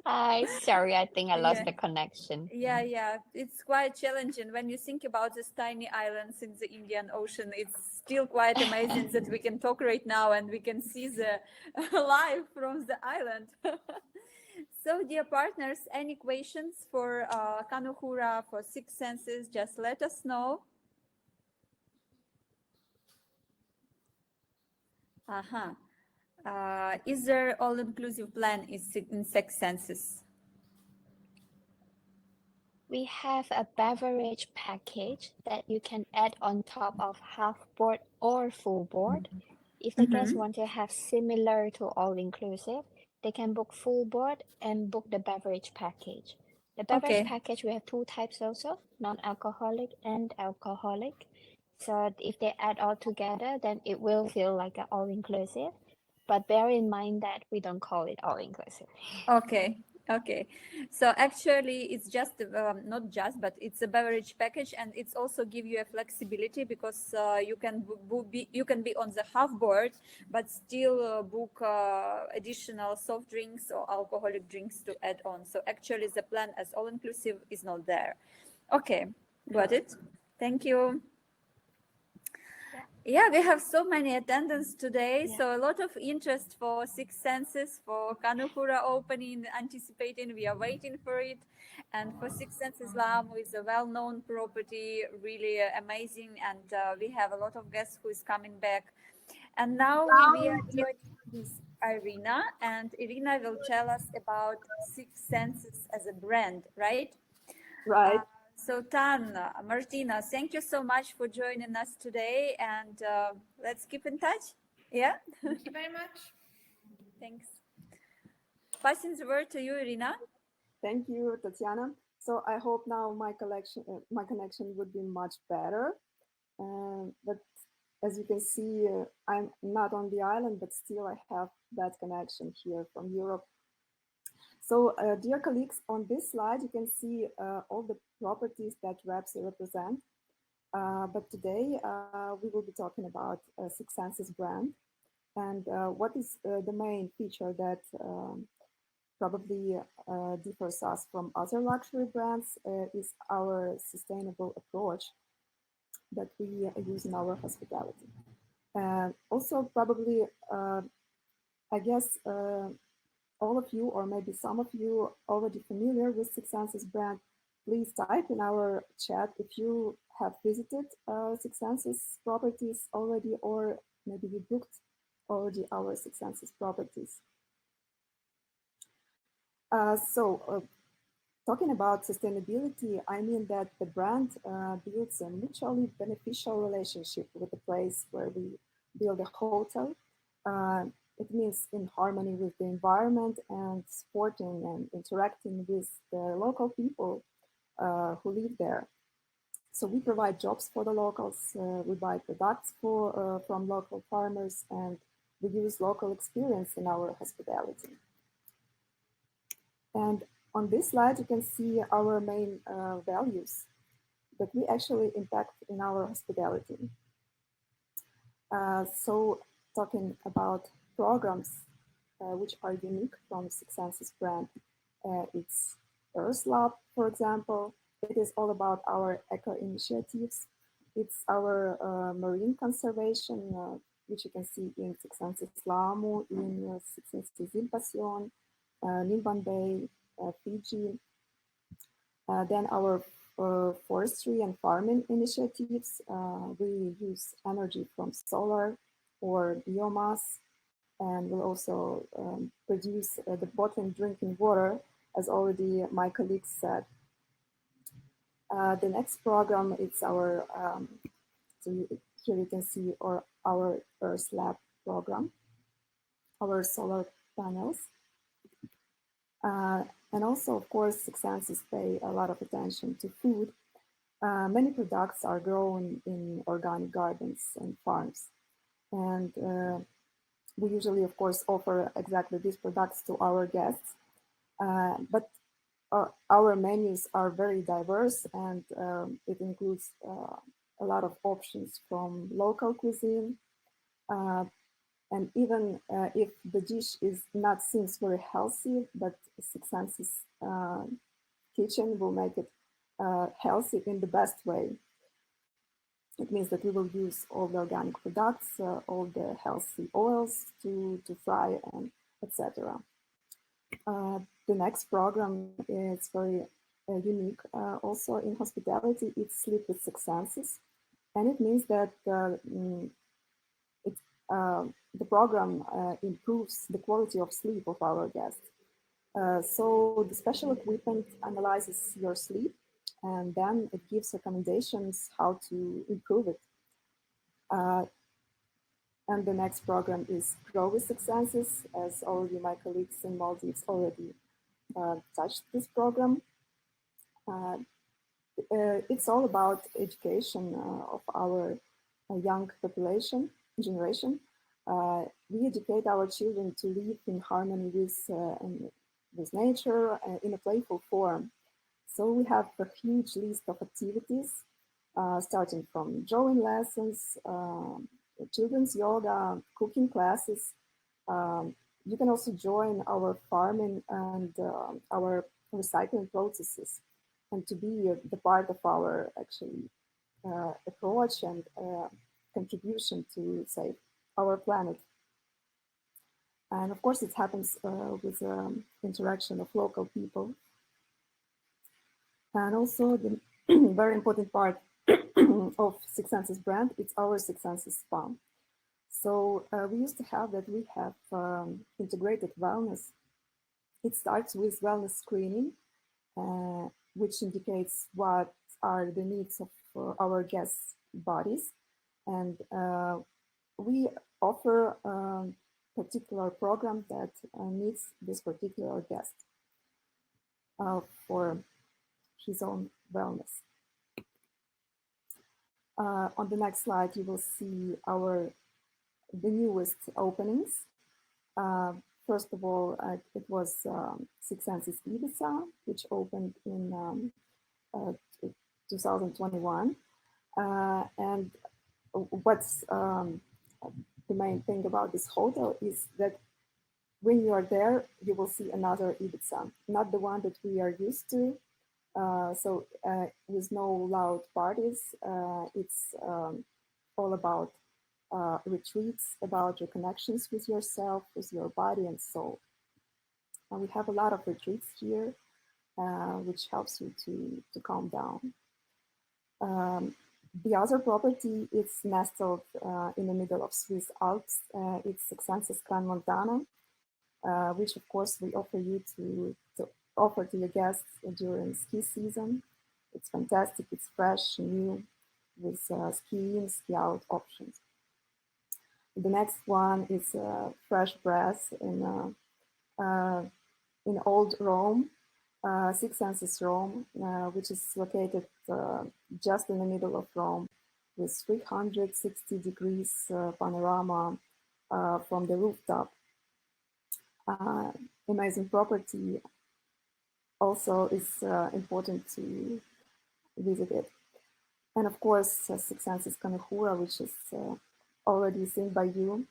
Hi, sorry, I think I lost Yeah. the connection. Yeah. It's quite challenging when you think about these tiny islands in the Indian Ocean. It's still quite amazing that we can talk right now and we can see the live from the island. So, dear partners, any questions for Kanuhura, for Six Senses, just let us know. Uh-huh. Is there all-inclusive plan in Six Senses? We have a beverage package that you can add on top of half board or full board. If the guests want to have similar to all-inclusive, they can book full board and book the beverage package. The beverage Okay. package, we have two types also, non-alcoholic and alcoholic. So if they add all together, then it will feel like an all-inclusive. But bear in mind that we don't call it all-inclusive. Okay. So actually, it's just not just, but it's a beverage package, and it's also give you a flexibility because you can be on the half board, but still book additional soft drinks or alcoholic drinks to add on. So actually, the plan as all inclusive is not there. Okay, got it. Thank you. Yeah, we have so many attendants today, so a lot of interest for Six Senses, for Kanuhura opening, anticipating. We are waiting for it, and for Six Senses Laamu is a well-known property, really amazing, and we have a lot of guests who is coming back. And now we are joining with Iryna, and Iryna will tell us about Six Senses as a brand, right? Right. So Tan, Martina, thank you so much for joining us today, and let's keep in touch. Yeah. Thank you very much. Thanks. Passing the word to you, Iryna. Thank you, Tetiana. So I hope now my connection would be much better. But as you can see, I'm not on the island, but still I have that connection here from Europe. So, dear colleagues, on this slide you can see all the properties that Rapsi represent. But today we will be talking about Six Senses brand. And what is the main feature that probably differs us from other luxury brands is our sustainable approach that we use in our hospitality. And also probably, I guess, all of you, or maybe some of you, already familiar with Six Senses brand. Please type in our chat if you have visited Six Senses properties already, or maybe you booked already our Six Senses properties. Talking about sustainability, I mean that the brand builds a mutually beneficial relationship with the place where we build a hotel. It means in harmony with the environment and supporting and interacting with the local people who live there. So we provide jobs for the locals, we buy products from local farmers, and we use local experience in our hospitality. And on this slide, you can see our main values that we actually impact in our hospitality. So talking about programs which are unique from Six Senses brand, it's Earth Lab, for example. It is all about our eco initiatives. It's our marine conservation, which you can see in Six Senses Laamu, in Six Senses Ilpasion, Nimban Bay, Fiji. Then our forestry and farming initiatives. We use energy from solar or biomass, and we'll also produce the bottled drinking water, as already my colleagues said. The next program is our, here you can see our Earth Lab program, our solar panels. And also, of course, Six Senses pay a lot of attention to food. Many products are grown in organic gardens and farms. And we usually, of course, offer exactly these products to our guests. But our menus are very diverse, and it includes a lot of options from local cuisine, And even if the dish is not seems very healthy, but Six Senses kitchen will make it healthy in the best way. It means that we will use all the organic products, all the healthy oils to fry, and etc. The next program is very unique also in hospitality. It's Sleep with Six Senses. And it means that the program improves the quality of sleep of our guests. So the special equipment analyzes your sleep, and then it gives recommendations how to improve it. And the next program is Grow with Six Senses, as already my colleagues in Maldives already touched this program. It's all about education of our young population generation. We educate our children to live in harmony with nature in a playful form. So we have a huge list of activities, starting from drawing lessons, children's yoga, cooking classes. You can also join our farming and our recycling processes, and to be the part of our actually approach and contribution to save our planet. And of course, it happens with interaction of local people. And also the very important part of Six Senses brand, it's our Six Senses spa. So we used to have that we have integrated wellness. It starts with wellness screening, which indicates what are the needs of our guests' bodies. And we offer a particular program that needs this particular guest for his own wellness. On the next slide, you will see the newest openings. First of all, it was Six Senses Ibiza, which opened in 2021. And what's the main thing about this hotel is that when you are there, you will see another Ibiza, not the one that we are used to. So with no loud parties, it's all about retreats, about your connections with yourself, with your body and soul. And we have a lot of retreats here, which helps you to calm down. The other property is nestled in the middle of Swiss Alps. It's Six Senses Kanuhura, which of course we offer you to offer to your guests during ski season. It's fantastic, it's fresh, new, with ski in, ski out options. The next one is Fresh Breath in Old Rome, Six Senses Rome, which is located just in the middle of Rome, with 360 degrees panorama from the rooftop. Amazing property. Also, is important to visit it. And of course, Six Senses Kanuhura, which is already seen by you.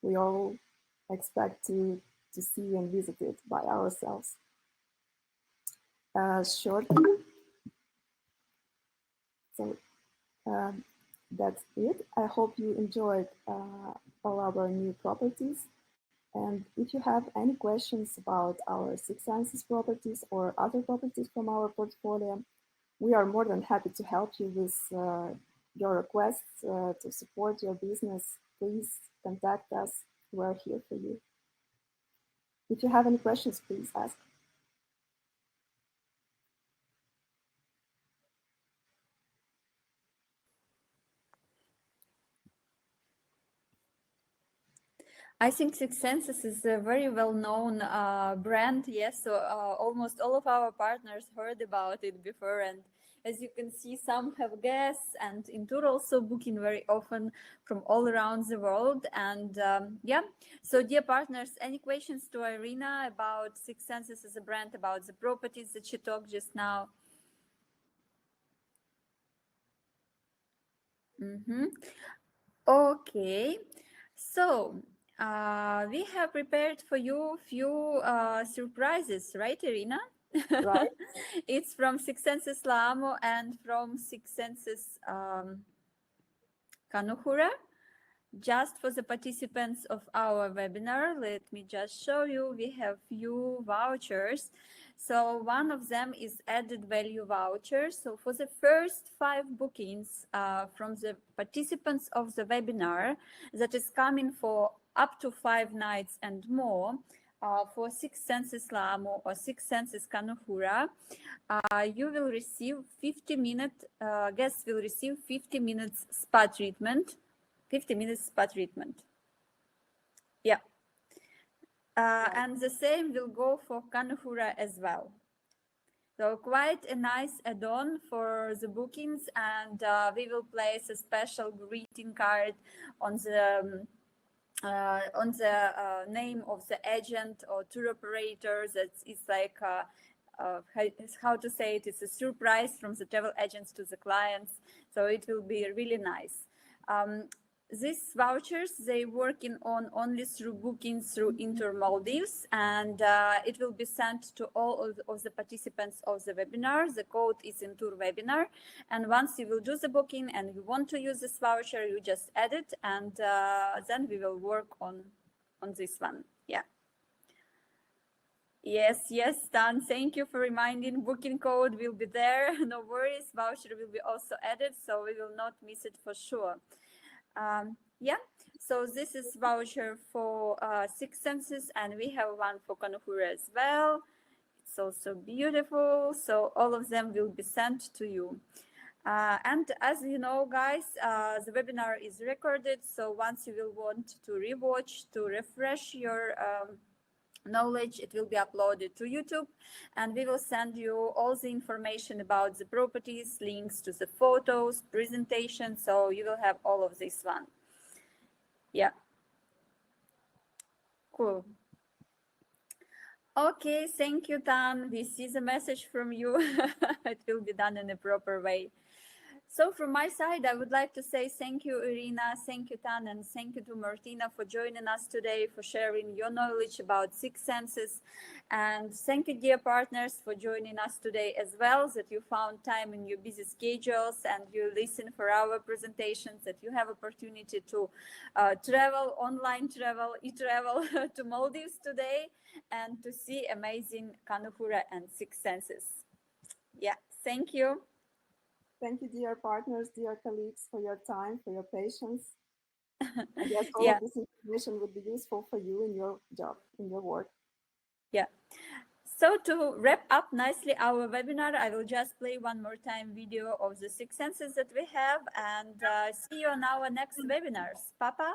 We all expect to see and visit it by ourselves. Shortly. So that's it. I hope you enjoyed all our new properties. And if you have any questions about our Six Senses properties or other properties from our portfolio, we are more than happy to help you with your requests to support your business. Please contact us. We're here for you. If you have any questions, please ask. I think Six Senses is a very well-known brand, yes, so almost all of our partners heard about it before, and as you can see, some have guests and in tour also booking very often from all around the world. And yeah, so dear partners, any questions to Iryna about Six Senses as a brand, about the properties that she talked just now? Okay, so We have prepared for you few surprises, right, Iryna? Right. It's from Six Senses Laamu and from Six Senses Kanuhura. Just for the participants of our webinar, let me just show you. We have few vouchers. So one of them is added value voucher. So for the first 5 bookings from the participants of the webinar that is coming for up to 5 nights and more, for Six Senses Laamu or Six Senses Kanuhura, you will receive 50-minute, guests will receive 50 minutes spa treatment. 50 minutes spa treatment. Yeah. And the same will go for Kanuhura as well. So quite a nice add-on for the bookings, and we will place a special greeting card on the name of the agent or tour operator. That is like how to say it. It's a surprise from the travel agents to the clients. So it will be really nice. These vouchers, they working on only through bookings through Inter Maldives, and it will be sent to all of the participants of the webinar. The code is in Tour Webinar, and once you will do the booking and you want to use this voucher, you just add it, and then we will work on this one. Yeah. Yes, Dan, thank you for reminding. Booking code will be there. No worries. Voucher will be also added, so we will not miss it for sure. Yeah, so this is voucher for Six Senses, and we have one for Kanuhura as well. It's also beautiful. So all of them will be sent to you. And as you know, guys, the webinar is recorded. So once you will want to rewatch, to refresh your knowledge, it will be uploaded to YouTube, and we will send you all the information about the properties, links to the photos, presentation, so you will have all of this one. Yeah, cool. Okay, thank you, Tan. We see the message from you. It will be done in a proper way. So from my side, I would like to say thank you, Iryna, thank you, Tan, and thank you to Martina for joining us today, for sharing your knowledge about Six Senses. And thank you, dear partners, for joining us today as well, that you found time in your busy schedules and you listen for our presentations, that you have opportunity to travel, online travel, e-travel to Maldives today and to see amazing Kanuhura and Six Senses. Yeah, thank you. Thank you, dear partners, dear colleagues, for your time, for your patience. I guess all Yeah. of this information would be useful for you in your job, in your work. Yeah. So to wrap up nicely our webinar, I will just play one more time video of the Six Senses that we have, and see you on our next webinars. Papa?